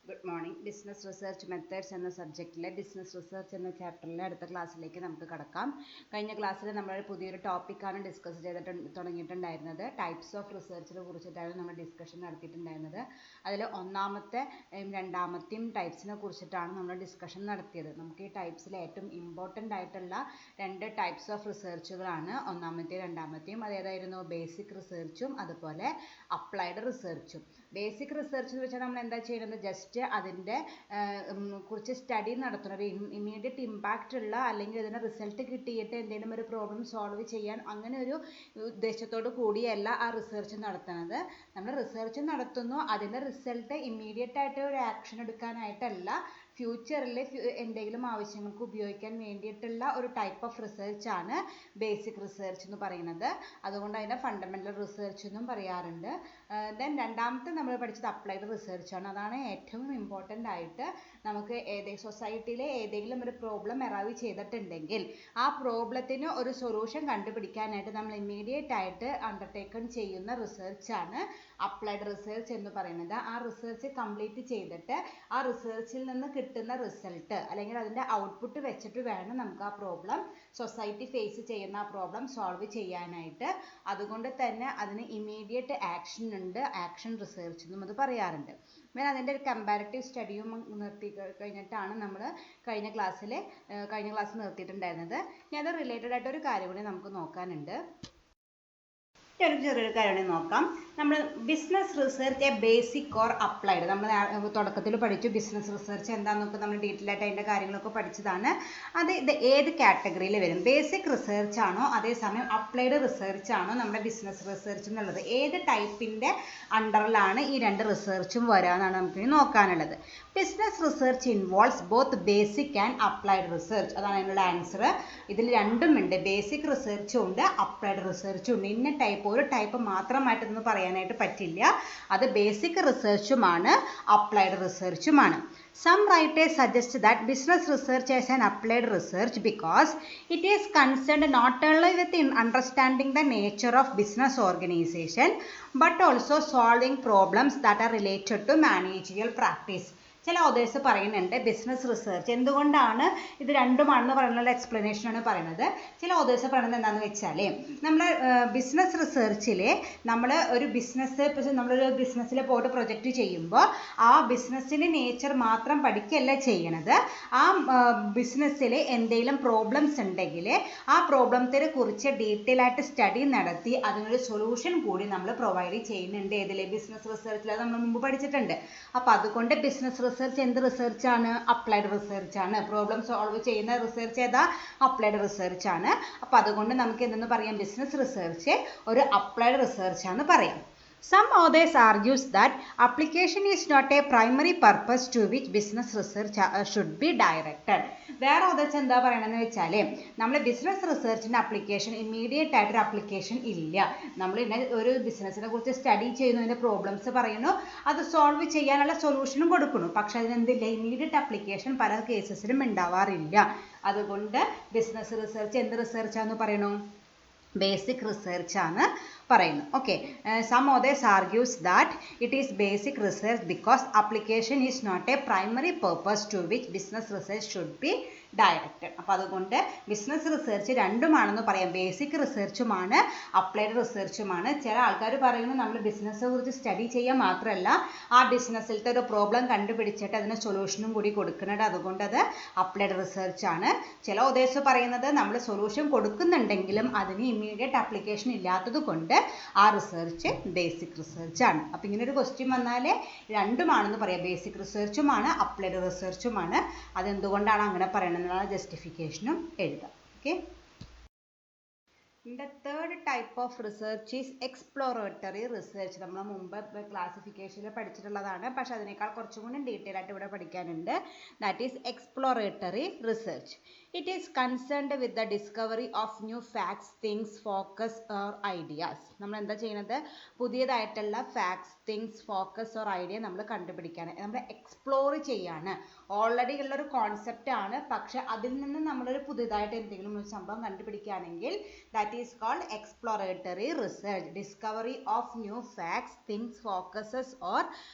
Good morning. Business research methods എന്ന സബ്ജക്റ്റിലെ business research എന്ന ചാപ്റ്ററിലെ അടുത്ത ക്ലാസ്സിലേക്ക് നമുക്ക് കടക്കാം. കഴിഞ്ഞ ക്ലാസ്സിൽ നമ്മൾ പുതിയൊരു ടോപ്പിക്കാണ് ഡിസ്കസ് തുടങ്ങിയിട്ടുണ്ടായിരുന്നത്. ടൈപ്സ് ഓഫ് റിസർച്ചിനെ കുറിച്ചിട്ടാണ് നമ്മൾ ഡിസ്കഷൻ നടത്തിയിട്ടുണ്ടായിരുന്നത്. അതിൽ ഒന്നാമത്തെയും രണ്ടാമത്തെയും ടൈപ്സിനെ കുറിച്ചിട്ടാണ് നമ്മൾ ഡിസ്കഷൻ നടത്തിയത്. നമുക്ക് ഈ ടൈപ്സിലെ ഏറ്റവും ഇമ്പോർട്ടൻ്റ് ആയിട്ടുള്ള രണ്ട് ടൈപ്സ് ഓഫ് റിസർച്ചുകളാണ് ഒന്നാമത്തെയും രണ്ടാമത്തെയും. അതേതായിരുന്നു? ബേസിക് റിസർച്ചും അതുപോലെ അപ്ലൈഡ് റിസർച്ചും. ബേസിക് റിസർച്ച് എന്ന് വെച്ചാൽ നമ്മൾ എന്താ ചെയ്യുന്നത്? ജസ്റ്റ് അതിൻ്റെ കുറിച്ച് സ്റ്റഡി നടത്തുന്ന ഒരു ഇമ്മീഡിയറ്റ് ഇമ്പാക്റ്റ് ഉള്ള അല്ലെങ്കിൽ ഇതിന് റിസൾട്ട് കിട്ടിയിട്ട് എന്തെങ്കിലും ഒരു പ്രോബ്ലം സോൾവ് ചെയ്യാൻ അങ്ങനെ ഒരു ഉദ്ദേശത്തോട് കൂടിയല്ല ആ റിസർച്ച് നടത്തുന്നത്. നമ്മൾ റിസർച്ച് നടത്തുന്നു, അതിൻ്റെ റിസൾട്ട് ഇമ്മീഡിയറ്റ് ആയിട്ട് ഒരു ആക്ഷൻ എടുക്കാനായിട്ടല്ല, ഫ്യൂച്ചറിൽ എന്തെങ്കിലും ആവശ്യങ്ങൾക്ക് ഉപയോഗിക്കാൻ വേണ്ടിയിട്ടുള്ള ഒരു ടൈപ്പ് ഓഫ് റിസർച്ച് ആണ് ബേസിക് റിസർച്ച് എന്ന് പറയുന്നത്. അതുകൊണ്ട് അതിനെ ഫണ്ടമെൻ്റൽ റിസർച്ച് എന്നും പറയാറുണ്ട്. ദെൻ രണ്ടാമത്തെ നമ്മൾ പഠിച്ചത് അപ്ലൈഡ് റിസർച്ച് ആണ്. അതാണ് ഏറ്റവും ഇമ്പോർട്ടൻ്റ് ആയിട്ട് നമുക്ക് സൊസൈറ്റിയിലെ ഏതെങ്കിലും ഒരു പ്രോബ്ലം അറൈവ് ചെയ്തിട്ടുണ്ടെങ്കിൽ ആ പ്രോബ്ലത്തിന് ഒരു സൊല്യൂഷൻ കണ്ടുപിടിക്കാനായിട്ട് നമ്മൾ ഇമ്മീഡിയറ്റ് ആയിട്ട് അണ്ടർടേക്കൺ ചെയ്യുന്ന റിസർച്ചാണ് അപ്ലൈഡ് റിസർച്ച് എന്ന് പറയുന്നത്. ആ റിസർച്ച് കംപ്ലീറ്റ് ചെയ്തിട്ട് ആ റിസർച്ചിൽ നിന്ന് കിട്ടുന്ന റിസൾട്ട് അല്ലെങ്കിൽ അതിൻ്റെ ഔട്ട്പുട്ട് വെച്ചിട്ട് വേണം നമുക്ക് ആ പ്രോബ്ലം, സൊസൈറ്റി ഫേസ് ചെയ്യുന്ന ആ പ്രോബ്ലം സോൾവ് ചെയ്യാനായിട്ട്. അതുകൊണ്ട് തന്നെ അതിന് ഇമ്മീഡിയറ്റ് ആക്ഷൻ ഉണ്ട്, ആക്ഷൻ റിസർച്ച് എന്നും അത് പറയാറുണ്ട്. പിന്നെ അതിൻ്റെ ഒരു കമ്പാരിറ്റീവ് സ്റ്റഡിയും നിർത്തി കഴിഞ്ഞിട്ടാണ് നമ്മൾ കഴിഞ്ഞ ക്ലാസ്സിൽ നിർത്തിയിട്ടുണ്ടായിരുന്നത്. ഇനി അത് റിലേറ്റഡ് ആയിട്ട് ഒരു കാര്യം കൂടി നമുക്ക് നോക്കാനുണ്ട്. ചെറിയൊരു കാര്യം നോക്കാം. നമ്മൾ business research A basic or applied, നമ്മൾ തുടക്കത്തിൽ പഠിച്ചു ബിസിനസ് റിസർച്ച് എന്താണെന്നൊക്കെ നമ്മൾ ഡീറ്റെയിൽ ആയിട്ട് അതിൻ്റെ കാര്യങ്ങളൊക്കെ പഠിച്ചതാണ്. ഇത് ഏത് കാറ്റഗറിയിൽ വരും? ബേസിക് റിസർച്ച് ആണോ അതേസമയം അപ്ലൈഡ് റിസർച്ച് ആണോ നമ്മുടെ ബിസിനസ് റിസർച്ച് എന്നുള്ളത്? ഏത് ടൈപ്പിൻ്റെ അണ്ടറിലാണ് ഈ രണ്ട് റിസർച്ചും വരാമെന്നാണ് നമുക്ക് നോക്കാനുള്ളത്. Business research involves both basic and applied research. അതാണ് അതിനുള്ള ആൻസർ. ഇതിൽ രണ്ടും ഉണ്ട്, ബേസിക് റിസർച്ചും ഉണ്ട് അപ്ലൈഡ് റിസർച്ചും ഉണ്ട്. ഇന്ന ടൈപ്പ് ഒരു ടൈപ്പ് മാത്രമായിട്ട് ഇതൊന്നും പറയാനായിട്ട് പറ്റില്ല. അത് ബേസിക് റിസർച്ചുമാണ് അപ്ലൈഡ് റിസർച്ചുമാണ്. Some writers suggest that business research is an applied research because it is concerned not only with understanding the nature of business organization but also solving problems that are related to managerial practice. ചില authors പറയുന്നുണ്ട് business research എന്തുകൊണ്ടാണ് ഇത് രണ്ടുമാണെന്ന് പറയുന്ന എക്സ്പ്ലനേഷനാണ് പറയുന്നത്. ചില authors പറയുന്നത് എന്താണെന്ന് വെച്ചാൽ നമ്മൾ ബിസിനസ് റിസർച്ചിൽ നമ്മൾ ഒരു നമ്മളൊരു ബിസിനസ്സിൽ പോയിട്ട് പ്രൊജക്റ്റ് ചെയ്യുമ്പോൾ ആ ബിസിനസ്സിൻ്റെ നേച്ചർ മാത്രം പഠിക്കുകയല്ല ചെയ്യണത്. ആ ബിസിനസ്സിൽ എന്തെങ്കിലും പ്രോബ്ലംസ് ഉണ്ടെങ്കിൽ ആ പ്രോബ്ലത്തിനെ കുറിച്ച് ഡീറ്റെയിൽ ആയിട്ട് സ്റ്റഡി നടത്തി അതിനൊരു സൊല്യൂഷൻ കൂടി നമ്മൾ പ്രൊവൈഡ് ചെയ്യുന്നുണ്ട്. ഏതിലെ? ബിസിനസ് റിസർച്ചിൽ. അത് നമ്മൾ മുമ്പ് പഠിച്ചിട്ടുണ്ട്. അപ്പോൾ അതുകൊണ്ട് ബിസിനസ് റിസർച്ച് എന്ത് റിസർച്ചാണ്? അപ്ലൈഡ് റിസർച്ചാണ്. പ്രോബ്ലം സോൾവ് ചെയ്യുന്ന റിസർച്ച് ഏതാ? അപ്ലൈഡ് റിസർച്ചാണ്. അപ്പോൾ അതുകൊണ്ട് നമുക്ക് എന്തെന്ന് പറയാം? ബിസിനസ് റിസർച്ച് ഒരു അപ്ലൈഡ് റിസർച്ചാണ് പറയാം. Some authors argues that application is not a primary purpose to which business research should be directed. വേറെ ഓതേഴ്സ് എന്താ പറയണമെന്ന് വെച്ചാൽ നമ്മൾ ബിസിനസ് റിസർച്ചിൻ്റെ അപ്ലിക്കേഷൻ ഇമ്മീഡിയറ്റ് ആയിട്ടൊരു അപ്ലിക്കേഷൻ ഇല്ല. നമ്മൾ ഒരു ബിസിനസ്സിനെ കുറിച്ച് സ്റ്റഡി ചെയ്യുന്നു, അതിൻ്റെ പ്രോബ്ലംസ് പറയുന്നു, അത് സോൾവ് ചെയ്യാനുള്ള സൊല്യൂഷനും കൊടുക്കുന്നു. പക്ഷെ അതിനെന്തില്ല? ഇമ്മീഡിയറ്റ് അപ്ലിക്കേഷൻ പല കേസസിലും ഉണ്ടാവാറില്ല. അതുകൊണ്ട് ബിസിനസ് റിസർച്ച് എന്ത് റിസർച്ചാന്ന് പറയണു? ബേസിക് റിസർച്ച് ആണ് പറയുന്നു. Okay. Some authors argues that it is basic research because application is not a primary purpose to which business research should be directed. അപ്പോൾ അതുകൊണ്ട് ബിസിനസ് റിസർച്ച് രണ്ടുമാണെന്ന് പറയാം. ബേസിക് റിസർച്ചുമാണ് അപ്ലൈഡ് റിസർച്ചുമാണ്. ചില ആൾക്കാർ പറയുന്നത് നമ്മൾ ബിസിനസ്സിനെ കുറിച്ച് സ്റ്റഡി ചെയ്യാൻ മാത്രമല്ല ആ ബിസിനസ്സിലത്തെ ഒരു പ്രോബ്ലം കണ്ടുപിടിച്ചിട്ട് അതിന് സൊല്യൂഷനും കൂടി കൊടുക്കുന്നുണ്ട്. അതുകൊണ്ട് അത് അപ്ലൈഡ് റിസർച്ചാണ്. ചില ഓതേഴ്സ് പറയുന്നത് നമ്മൾ സൊല്യൂഷൻ കൊടുക്കുന്നുണ്ടെങ്കിലും അതിന് ഇമ്മീഡിയറ്റ് ആപ്ലിക്കേഷൻ ഇല്ലാത്തത് കൊണ്ട് ആ റിസർച്ച് ബേസിക് റിസർച്ചാണ്. അപ്പോൾ ഇങ്ങനെ ഒരു ക്വസ്റ്റ്യൻ വന്നാൽ രണ്ടുമാണെന്ന് പറയാം. ബേസിക് റിസർച്ചുമാണ് അപ്ലൈഡ് റിസർച്ചുമാണ്. അതെന്തുകൊണ്ടാണ് അങ്ങനെ പറയണമെന്നുള്ള ജസ്റ്റിഫിക്കേഷനും എഴുതാം. Okay. The third type of research is exploratory research. നമ്മൾ മുമ്പ് ക്ലാസിഫിക്കേഷനിൽ പഠിച്ചിട്ടുള്ളതാണ്, പക്ഷെ അതിനേക്കാൾ കുറച്ചും കൂടി ഡീറ്റെയിൽ ആയിട്ട് ഇവിടെ പഠിക്കാനുണ്ട്. That is exploratory research. It is concerned with the discovery of new facts, things, focus or ideas. നമ്മൾ എന്താ ചെയ്യുന്നത്? പുതിയതായിട്ടുള്ള facts, things, focus or idea നമ്മൾ കണ്ടുപിടിക്കാൻ, നമ്മൾ എക്സ്പ്ലോർ ചെയ്യാണ്. ഓൾറെഡി ഉള്ളൊരു കോൺസെപ്റ്റ് ആണ്, പക്ഷെ അതിൽ നിന്ന് നമ്മളൊരു പുതിയതായിട്ട് എന്തെങ്കിലും ഒരു സംഭവം കണ്ടുപിടിക്കുകയാണെങ്കിൽ that is called exploratory research. Discovery of new facts, things, focuses or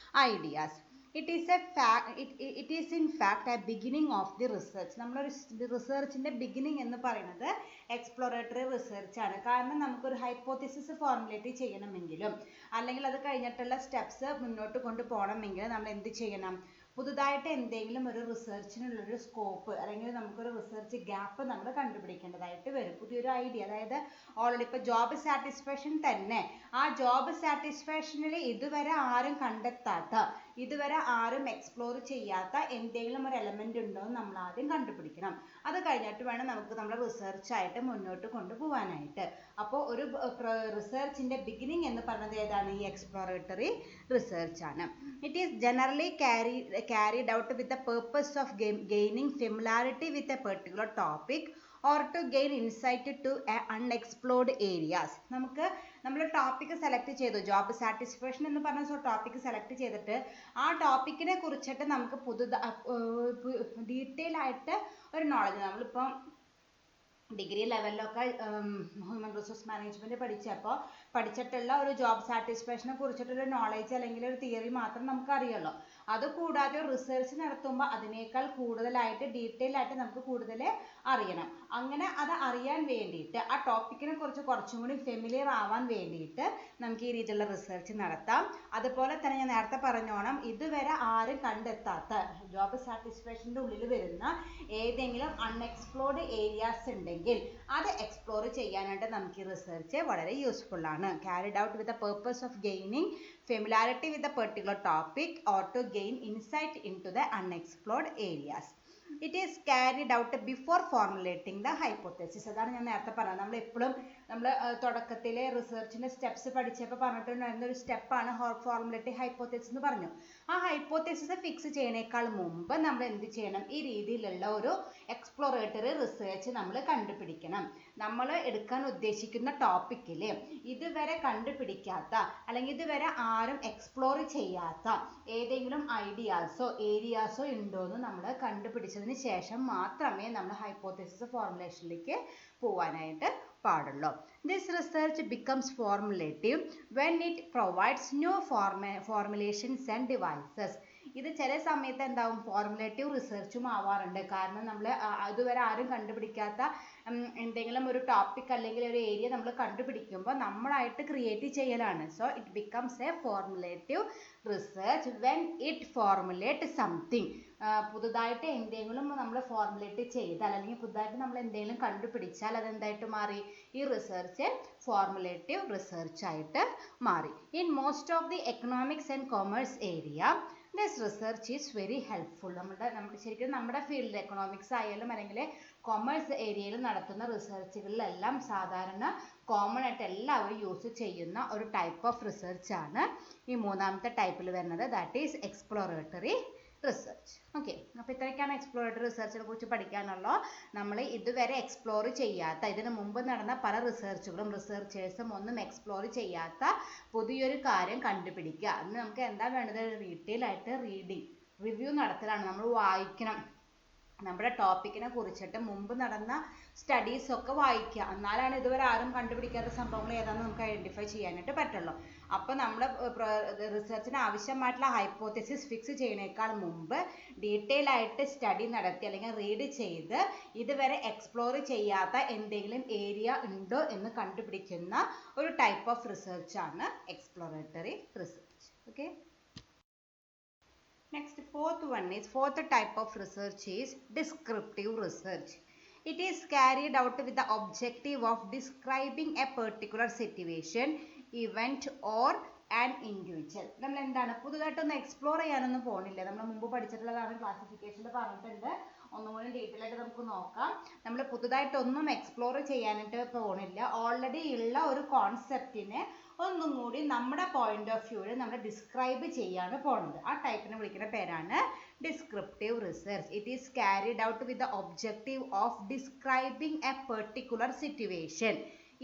ideas. It is in fact a beginning of the research. നമ്മളൊരു റിസർച്ചിന്റെ ബിഗിനിങ് എന്ന് പറയുന്നത് എക്സ്പ്ലോറേറ്ററി റിസർച്ച് ആണ്. കാരണം നമുക്കൊരു ഹൈപ്പോത്തിസിസ് ഫോർമുലേറ്റ് ചെയ്യണമെങ്കിലും അല്ലെങ്കിൽ അത് കഴിഞ്ഞിട്ടുള്ള സ്റ്റെപ്സ് മുന്നോട്ട് കൊണ്ടുപോകണമെങ്കിൽ നമ്മൾ എന്ത് ചെയ്യണം? പുതുതായിട്ട് എന്തെങ്കിലും ഒരു റിസർച്ചിനുള്ളൊരു സ്കോപ്പ് അല്ലെങ്കിൽ നമുക്കൊരു റിസർച്ച് ഗ്യാപ്പ് നമ്മൾ കണ്ടുപിടിക്കേണ്ടതായിട്ട് വരും. പുതിയൊരു ഐഡിയ, അതായത് ഓൾറെഡി ഇപ്പോൾ ജോബ് സാറ്റിസ്ഫാക്ഷൻ തന്നെ, ആ ജോബ് സാറ്റിസ്ഫാക്ഷനിൽ ഇതുവരെ ആരും കണ്ടെത്താത്ത, ഇതുവരെ ആരും എക്സ്പ്ലോർ ചെയ്യാത്ത എന്തെങ്കിലും ഒരു എലമെന്റ് ഉണ്ടോ എന്ന് നമ്മൾ ആദ്യം കണ്ടുപിടിക്കണം. അത് കഴിഞ്ഞിട്ട് വേണം നമുക്ക് നമ്മുടെ റിസർച്ചായിട്ട് മുന്നോട്ട് കൊണ്ടുപോകാനായിട്ട്. അപ്പോൾ ഒരു റിസർച്ചിന്റെ ബിഗിനിങ് എന്ന് പറയുന്നത് ഏതാണ്? ഈ എക്സ്പ്ലോറേറ്ററി റിസർച്ച് ആണ്. It is generally carried out with the purpose of gaining familiarity with a particular topic or to gain insight to unexplored areas. നമുക്ക് നമ്മൾ ടോപ്പിക് സെലക്ട് ചെയ്തു, ജോബ് സാറ്റിസ്ഫാക്ഷൻ എന്ന് പറഞ്ഞ ടോപ്പിക് സെലക്ട് ചെയ്തിട്ട് ആ ടോപ്പിക്കിനെ കുറിച്ചിട്ട് നമുക്ക് ഡീറ്റെയിൽ ആയിട്ട് ഒരു നോളജ്, നമ്മളിപ്പം ഡിഗ്രി ലെവലിലൊക്കെ ഹ്യൂമൻ റിസോഴ്സ് മാനേജ്മെന്റ് പഠിച്ചിട്ടുള്ള ഒരു ജോബ് സാറ്റിസ്ഫാക്ഷനെ കുറിച്ചിട്ടൊരു നോളേജ് അല്ലെങ്കിൽ ഒരു തിയറി മാത്രം നമുക്ക് അറിയുള്ളൂ. അതുകൂടാതെ റിസർച്ച് നടത്തുമ്പോൾ അതിനേക്കാൾ കൂടുതലായിട്ട് ഡീറ്റെയിൽ ആയിട്ട് നമുക്ക് കൂടുതൽ അറിയണം. അങ്ങനെ അത് അറിയാൻ വേണ്ടിയിട്ട്, ആ ടോപ്പിക്കിനെ കുറിച്ച് കുറച്ചും കൂടി ഫെമിലിയർ ആവാൻ വേണ്ടിയിട്ട് നമുക്ക് ഈ രീതിയിലുള്ള റിസർച്ച് നടത്താം. അതുപോലെ തന്നെ ഞാൻ നേരത്തെ പറഞ്ഞോണം, ഇതുവരെ ആരും കണ്ടെത്താത്ത ജോബ് സാറ്റിസ്ഫാക്ഷൻ്റെ ഉള്ളിൽ വരുന്ന ഏതെങ്കിലും അൺഎക്സ്പ്ലോർഡ് ഏരിയാസ് ഉണ്ടെങ്കിൽ അത് എക്സ്പ്ലോർ ചെയ്യാനായിട്ട് നമുക്ക് ഈ റിസർച്ച് വളരെ യൂസ്ഫുൾ ആണ്. carried out with the purpose of gaining familiarity with a particular topic or to gain insight into the unexplored areas. It is carried out before formulating the hypothesis. അതാണ് ഞാൻ നേരത്തെ പറഞ്ഞത്. നമ്മൾ തുടക്കത്തിലെ റിസർച്ചിന്റെ സ്റ്റെപ്സ് പഠിച്ചപ്പോൾ പറഞ്ഞിട്ടുണ്ടായിരുന്ന ഒരു സ്റ്റെപ്പാണ് ഫോർമുലേറ്റിംഗ് ഹൈപ്പോത്തസിസ് എന്ന് പറഞ്ഞു. ആ ഹൈപ്പോത്തസിസ് ഫിക്സ് ചെയ്യുന്നേക്കാൾ മുമ്പ് നമ്മൾ എന്ത് ചെയ്യണം? ഈ രീതിയിലുള്ള ഒരു എക്സ്പ്ലോറേറ്ററി റിസർച്ച് നമ്മൾ കണ്ടുപിടിക്കണം. നമ്മൾ എടുക്കാൻ ഉദ്ദേശിക്കുന്ന ടോപ്പിക്കിൽ ഇതുവരെ കണ്ടുപിടിക്കാത്ത അല്ലെങ്കിൽ ഇതുവരെ ആരും എക്സ്പ്ലോർ ചെയ്യാത്ത ഏതെങ്കിലും ഐഡിയാസോ ഏരിയാസോ ഉണ്ടോ എന്ന് നമ്മൾ കണ്ടുപിടിച്ചതിന് ശേഷം മാത്രമേ നമ്മൾ ഹൈപ്പോത്തസിസ് ഫോർമുലേഷനിലേക്ക് പോവാനായിട്ട് പാടുള്ളൂ. This research becomes formulative when it provides new formulations and devices. ഇത് ചില സമയത്ത് എന്താവും? ഫോർമുലേറ്റീവ് റിസർച്ചും ആവാറുണ്ട്. കാരണം നമ്മൾ ഇതുവരെ ആരും കണ്ടുപിടിക്കാത്ത എന്തെങ്കിലും ഒരു ടോപ്പിക് അല്ലെങ്കിൽ ഒരു ഏരിയ നമ്മൾ കണ്ടുപിടിക്കുമ്പോൾ നമ്മളായിട്ട് ക്രിയേറ്റ് ചെയ്യലാണ്. So it becomes a formulative research when it formulate something. പുതുതായിട്ട് എന്തെങ്കിലും നമ്മൾ ഫോർമുലേറ്റ് ചെയ്താൽ അല്ലെങ്കിൽ പുതുതായിട്ട് നമ്മൾ എന്തെങ്കിലും കണ്ടുപിടിച്ചാൽ അതെന്തായിട്ട് മാറി? ഈ റിസർച്ച് ഫോർമുലേറ്റീവ് റിസർച്ച് ആയിട്ട് മാറി. In most of the economics and commerce area this research is very helpful. ശരിക്കും നമ്മുടെ ഫീൽഡിൽ എക്കണോമിക്സ് ആയാലും അല്ലെങ്കിൽ കൊമേഴ്സ് ഏരിയയിൽ നടത്തുന്ന റിസർച്ചുകളിലെല്ലാം സാധാരണ കോമൺ ആയിട്ട് എല്ലാവരും യൂസ് ചെയ്യുന്ന ഒരു ടൈപ്പ് ഓഫ് റിസർച്ച് ആണ് ഈ മൂന്നാമത്തെ ടൈപ്പിൽ വരുന്നത്. That is exploratory research. Okay, അപ്പോൾ ഇത്രയൊക്കെയാണ് എക്സ്പ്ലോറേറ്ററി റിസർച്ചിനെ കുറിച്ച് പഠിക്കാനുള്ളൂ. നമ്മൾ ഇതുവരെ എക്സ്പ്ലോർ ചെയ്യാത്ത, ഇതിന് മുമ്പ് നടന്ന പല റിസർച്ചുകളും റിസർച്ചേഴ്സും ഒന്നും എക്സ്പ്ലോർ ചെയ്യാത്ത പുതിയൊരു കാര്യം കണ്ടുപിടിക്കുക. അതിന് നമുക്ക് എന്താ വേണ്ടത്? ഡീറ്റെയിൽ ആയിട്ട് റിവ്യൂ നടത്തലാണ്. നമ്മൾ വായിക്കണം, നമ്മുടെ ടോപ്പിക്കിനെ കുറിച്ചിട്ട് മുമ്പ് നടന്ന സ്റ്റഡീസ് ഒക്കെ വായിക്കുക. എന്നാലാണ് ഇതുവരെ ആരും കണ്ടുപിടിക്കാത്ത സംഭവങ്ങൾ ഏതാണെന്ന് നമുക്ക് ഐഡന്റിഫൈ ചെയ്യാനായിട്ട് പറ്റുള്ളൂ. അപ്പോൾ നമ്മൾ റിസർച്ചിന് ആവശ്യമായിട്ടുള്ള ഹൈപ്പോത്തസിസ് ഫിക്സ് ചെയ്യുന്നതിനേക്കാൾ മുമ്പ് ഡീറ്റെയിൽ ആയിട്ട് സ്റ്റഡി നടത്തി അല്ലെങ്കിൽ റീഡ് ചെയ്ത് ഇതുവരെ എക്സ്പ്ലോർ ചെയ്യാത്ത എന്തെങ്കിലും ഏരിയ ഉണ്ടോ എന്ന് കണ്ടുപിടിക്കുന്ന ഒരു ടൈപ്പ് ഓഫ് റിസർച്ചാണ് exploratory research. Okay, next fourth type of research is descriptive research. It is carried out with the objective of describing a particular situation, event or an individual. നമ്മൾ എന്താണ് പുതുതായിട്ടൊന്നും explore ചെയ്യാനൊന്നും പോകുന്നില്ല. നമ്മൾ മുമ്പ് പഠിച്ചിട്ടുള്ളതാണ്, ക്ലാസിഫിക്കേഷനിൽ പറഞ്ഞിട്ടുണ്ട്. ഒന്നുകൂടി ഡീറ്റെയിൽ ആയിട്ട് നമുക്ക് നോക്കാം. നമ്മൾ പുതുതായിട്ടൊന്നും എക്സ്പ്ലോർ ചെയ്യാനായിട്ട് പോകുന്നില്ല. ഓൾറെഡി ഉള്ള ഒരു കോൺസെപ്റ്റിനെ ഒന്നും കൂടി നമ്മുടെ പോയിന്റ് ഓഫ് വ്യൂവിൽ നമ്മൾ ഡിസ്ക്രൈബ് ചെയ്യാണ് പോകുന്നത്. ആ ടൈപ്പിനെ വിളിക്കുന്ന പേരാണ് descriptive research. It is carried out with the objective of describing A particular situation,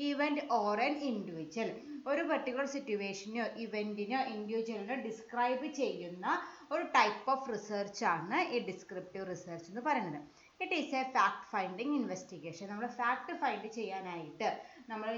event or an individual. ഒരു പെർട്ടിക്കുലർ സിറ്റുവേഷനോ ഇവന്റിനോ ഇൻഡിവിജ്വലിനോ ഡിസ്ക്രൈബ് ചെയ്യുന്ന ഒരു ടൈപ്പ് ഓഫ് റിസർച്ച് ആണ് ഈ ഡിസ്ക്രിപ്റ്റീവ് റിസർച്ച് എന്ന് പറയുന്നത്. It is A fact finding investigation. നമ്മൾ fact find ചെയ്യാനായിട്ട് നമ്മൾ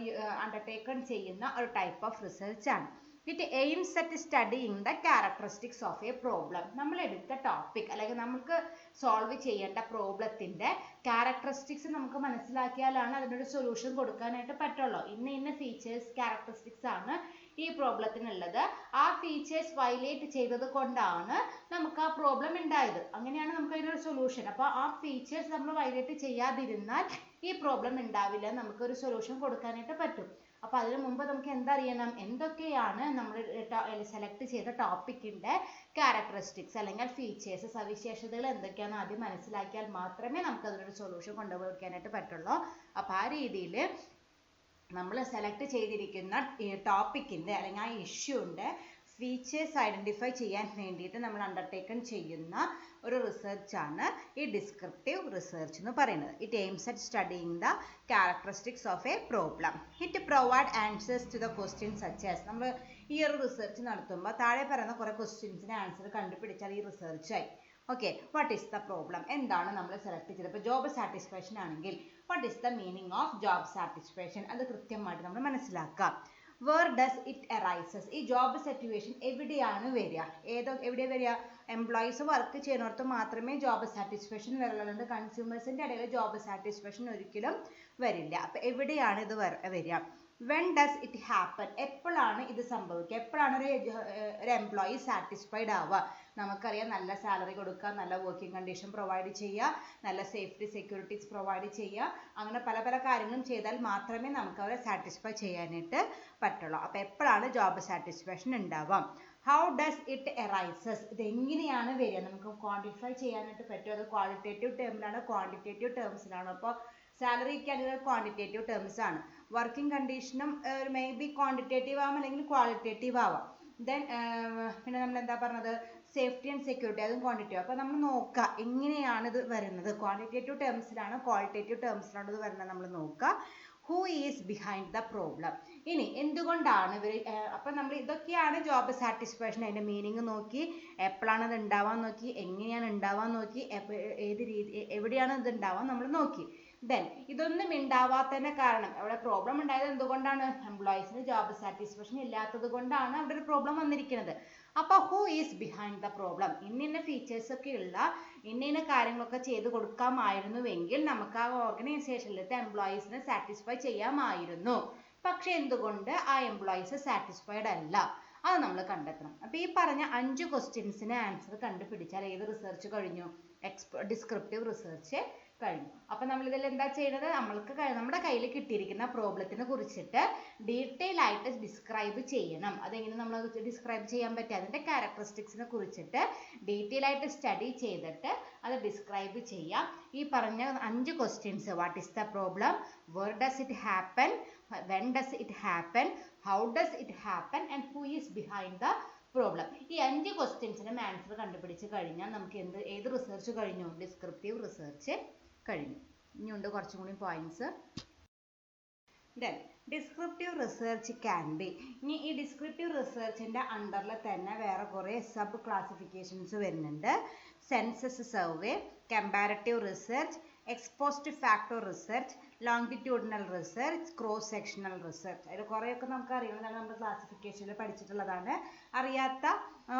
അണ്ടർടേക്കൺ ചെയ്യുന്ന ഒരു ടൈപ്പ് ഓഫ് റിസർച്ച് ആണ്. It aims at studying the characteristics of a problem. നമ്മൾ എടുത്ത ടോപ്പിക് അല്ലെങ്കിൽ നമുക്ക് സോൾവ് ചെയ്യേണ്ട പ്രോബ്ലത്തിൻ്റെ ക്യാരക്ടറിസ്റ്റിക്സ് നമുക്ക് മനസ്സിലാക്കിയാലാണ് അതിനൊരു സൊല്യൂഷൻ കൊടുക്കാനായിട്ട് പറ്റുള്ളൂ. ഇന്ന ഫീച്ചേഴ്സ് ക്യാരക്ടറിസ്റ്റിക്സ് ആണ് ഈ പ്രോബ്ലത്തിനുള്ളത്. ആ ഫീച്ചേഴ്സ് വയലേറ്റ് ചെയ്തത് കൊണ്ടാണ് നമുക്ക് ആ പ്രോബ്ലം ഉണ്ടായത്. അങ്ങനെയാണ് നമുക്ക് അതിനൊരു സൊല്യൂഷൻ. അപ്പോൾ ആ ഫീച്ചേഴ്സ് നമ്മൾ വയലേറ്റ് ചെയ്യാതിരുന്നാൽ ഈ പ്രോബ്ലം ഉണ്ടാവില്ല, നമുക്കൊരു സൊല്യൂഷൻ കൊടുക്കാനായിട്ട് പറ്റും. അപ്പോൾ അതിനു മുമ്പ് നമുക്ക് എന്തറിയണം, എന്തൊക്കെയാണ് നമ്മൾ സെലക്ട് ചെയ്ത ടോപ്പിക്കിൻ്റെ ക്യാരക്ടറിസ്റ്റിക്സ് അല്ലെങ്കിൽ ഫീച്ചേഴ്സ്, സവിശേഷതകൾ എന്തൊക്കെയാണ് ആദ്യം മനസ്സിലാക്കിയാൽ മാത്രമേ നമുക്ക് അതിനൊരു സൊല്യൂഷൻ കൊണ്ടുപോകാനായിട്ട് പറ്റുള്ളൂ. അപ്പോൾ ആ രീതിയിൽ നമ്മൾ സെലക്ട് ചെയ്തിരിക്കുന്ന ടോപ്പിക്കിൻ്റെ അല്ലെങ്കിൽ ആ ഇഷ്യൂൻ്റെ ഫീച്ചേഴ്സ് ഐഡൻറ്റിഫൈ ചെയ്യാൻ വേണ്ടിയിട്ട് നമ്മൾ അണ്ടർടേക്കൺ ചെയ്യുന്ന ഒരു റിസർച്ചാണ് ഈ ഡിസ്ക്രിപ്റ്റീവ് റിസർച്ച് എന്ന് പറയുന്നത്. It aims at studying the characteristics of a problem. It provide answers to the questions such as. നമ്മൾ ഈ ഒരു റിസർച്ച് നടത്തുമ്പോൾ താഴെ പറയുന്ന കുറേ ക്വസ്റ്റ്യൻസിന് ആൻസർ കണ്ടുപിടിച്ചാൽ ഈ റിസർച്ചായി. Okay, what is the problem, എന്താണ് നമ്മൾ സെലക്ട് ചെയ്തത്. ഇപ്പോൾ ജോബ് സാറ്റിസ്ഫാക്ഷൻ ആണെങ്കിൽ what is the meaning of job satisfaction, അത് കൃത്യമായിട്ട് നമ്മൾ മനസ്സിലാക്കാം. വേർ ഡസ് ഇറ്റ് അറൈസസ്, ഈ ജോബ് സിറ്റുവേഷൻ എവിടെയാണ് വരിക, എവിടെയാണ് വരിക, എംപ്ലോയീസ് വർക്ക് ചെയ്യുന്നിടത്ത് മാത്രമേ ജോബ് സാറ്റിസ്ഫാക്ഷൻ വരുള്ളൂ. കൺസ്യൂമേഴ്സിൻ്റെ ഇടയിൽ ജോബ് സാറ്റിസ്ഫാക്ഷൻ ഒരിക്കലും വരില്ല. അപ്പോൾ എവിടെയാണ് ഇത് വരിക. വെൻ ഡസ് ഇറ്റ് ഹാപ്പൻ, എപ്പോഴാണ് ഇത് സംഭവിക്കുക, എപ്പോഴാണ് ഒരു എംപ്ലോയി സാറ്റിസ്ഫൈഡ് ആവുക. നമുക്കറിയാം, നല്ല സാലറി കൊടുക്കുക, നല്ല വർക്കിംഗ് കണ്ടീഷൻ പ്രൊവൈഡ് ചെയ്യുക, നല്ല സേഫ്റ്റി സെക്യൂരിറ്റീസ് പ്രൊവൈഡ് ചെയ്യുക, അങ്ങനെ പല പല കാര്യങ്ങളും ചെയ്താൽ മാത്രമേ നമുക്ക് അവരെ സാറ്റിസ്ഫൈ ചെയ്യാനായിട്ട് പറ്റുള്ളൂ. അപ്പോൾ എപ്പോഴാണ് ജോബ് സാറ്റിസ്ഫാക്ഷൻ ഉണ്ടാവാം. ഹൗ ഡസ് ഇറ്റ് അറൈസസ്, ഇത് എങ്ങനെയാണ് വരിക, നമുക്ക് ക്വാണ്ടിഫൈ ചെയ്യാനായിട്ട് പറ്റും. അത് ക്വാളിറ്റേറ്റീവ് ടേമിലാണോ ക്വാണ്ടിറ്റേറ്റീവ് ടേംസിലാണോ. അപ്പോൾ സാലറിക്ക് ആണെങ്കിൽ ക്വാണ്ടിറ്റേറ്റീവ് ടേംസ് ആണ്. വർക്കിംഗ് കണ്ടീഷനും മേ ബി ക്വാണ്ടിറ്റേറ്റീവ് ആവാം അല്ലെങ്കിൽ ക്വാളിറ്റേറ്റീവ് ആവാം. ദെൻ പിന്നെ നമ്മൾ എന്താ പറഞ്ഞത്, സേഫ്റ്റി ആൻഡ് സെക്യൂരിറ്റി, അതും ക്വാണ്ടിറ്റേറ്റീവ്. അപ്പോൾ നമ്മൾ നോക്കുക എങ്ങനെയാണ് ഇത് വരുന്നത്, ക്വാണ്ടിറ്റേറ്റീവ് ടേംസിലാണോ ക്വാളിറ്റേറ്റീവ് ടേംസിലാണോ ഇത് വരുന്നത് നമ്മൾ നോക്കുക. Who is behind the problem, ഇനി എന്തുകൊണ്ടാണ് ഇവർ. അപ്പം നമ്മൾ ഇതൊക്കെയാണ് ജോബ് സാറ്റിസ്ഫാക്ഷൻ, അതിൻ്റെ മീനിങ് നോക്കി, എപ്പോഴാണ് ഇത് ഉണ്ടാവാൻ നോക്കി, എങ്ങനെയാണ് ഉണ്ടാവാൻ നോക്കി, ഏത് രീതി എവിടെയാണ് ഇത് ഉണ്ടാവാൻ നമ്മൾ നോക്കി. ദെൻ ഇതൊന്നും ഉണ്ടാവാത്തതിൻ്റെ കാരണം, അവിടെ പ്രോബ്ലം ഉണ്ടായത് എന്തുകൊണ്ടാണ്, എംപ്ലോയീസിന് ജോബ് സാറ്റിസ്ഫാക്ഷൻ ഇല്ലാത്തത് കൊണ്ടാണ് അവിടെ ഒരു പ്രോബ്ലം വന്നിരിക്കുന്നത്. അപ്പോൾ who is behind the problem, ഇന്ന ഫീച്ചേഴ്സ് ഒക്കെ ഉള്ള ഇന്ന കാര്യങ്ങളൊക്കെ ചെയ്ത് കൊടുക്കാമായിരുന്നുവെങ്കിൽ നമുക്ക് ആ ഓർഗനൈസേഷനിലത്തെ എംപ്ലോയീസിനെ സാറ്റിസ്ഫൈ ചെയ്യാമായിരുന്നു. പക്ഷെ എന്തുകൊണ്ട് ആ എംപ്ലോയീസ് സാറ്റിസ്ഫൈഡ് അല്ല, അത് നമ്മൾ കണ്ടെത്തണം. അപ്പോൾ ഈ പറഞ്ഞ 5 ക്വസ്റ്റ്യൻസിന് ആൻസർ കണ്ടുപിടിച്ചാൽ ഏത് റിസർച്ച് കഴിഞ്ഞു, ഡിസ്ക്രിപ്റ്റീവ് റിസർച്ച് കഴിഞ്ഞു. അപ്പം നമ്മളിതിൽ എന്താ ചെയ്യുന്നത്, നമ്മുടെ കയ്യിൽ കിട്ടിയിരിക്കുന്ന പ്രോബ്ലത്തിനെ കുറിച്ചിട്ട് ഡീറ്റെയിൽ ആയിട്ട് ഡിസ്ക്രൈബ് ചെയ്യണം. അതെങ്ങനെ നമ്മൾ ഡിസ്ക്രൈബ് ചെയ്യാൻ പറ്റുക, അതിൻ്റെ ക്യാരക്ടറിസ്റ്റിക്സിനെ കുറിച്ചിട്ട് ഡീറ്റെയിൽ ആയിട്ട് സ്റ്റഡി ചെയ്തിട്ട് അത് ഡിസ്ക്രൈബ് ചെയ്യാം. ഈ പറഞ്ഞ 5 questions, what is the problem, where does it happen, when does it happen, how does it happen and who is behind the problem. ഈ 5 ക്വസ്റ്റ്യൻസിനും ആൻസർ കണ്ടുപിടിച്ച് കഴിഞ്ഞാൽ നമുക്ക് ഏത് റിസർച്ച് കഴിഞ്ഞു, ഡിസ്ക്രിപ്റ്റീവ് റിസർച്ച് കഴിഞ്ഞു. ഇനിയുണ്ട് കുറച്ചും കൂടി points. Then descriptive research can be, ഇനി ഈ ഡിസ്ക്രിപ്റ്റീവ് റിസർച്ചിൻ്റെ അണ്ടറിൽ തന്നെ വേറെ കുറേ സബ് ക്ലാസിഫിക്കേഷൻസ് വരുന്നുണ്ട്. Census survey, comparative research, ex post factor research, longitudinal research, cross sectional research. അതിൽ കുറേയൊക്കെ നമുക്ക് അറിയുന്നതാണ്, നമ്മൾ ക്ലാസിഫിക്കേഷനിൽ പഠിച്ചിട്ടുള്ളതാണ്. അറിയാത്ത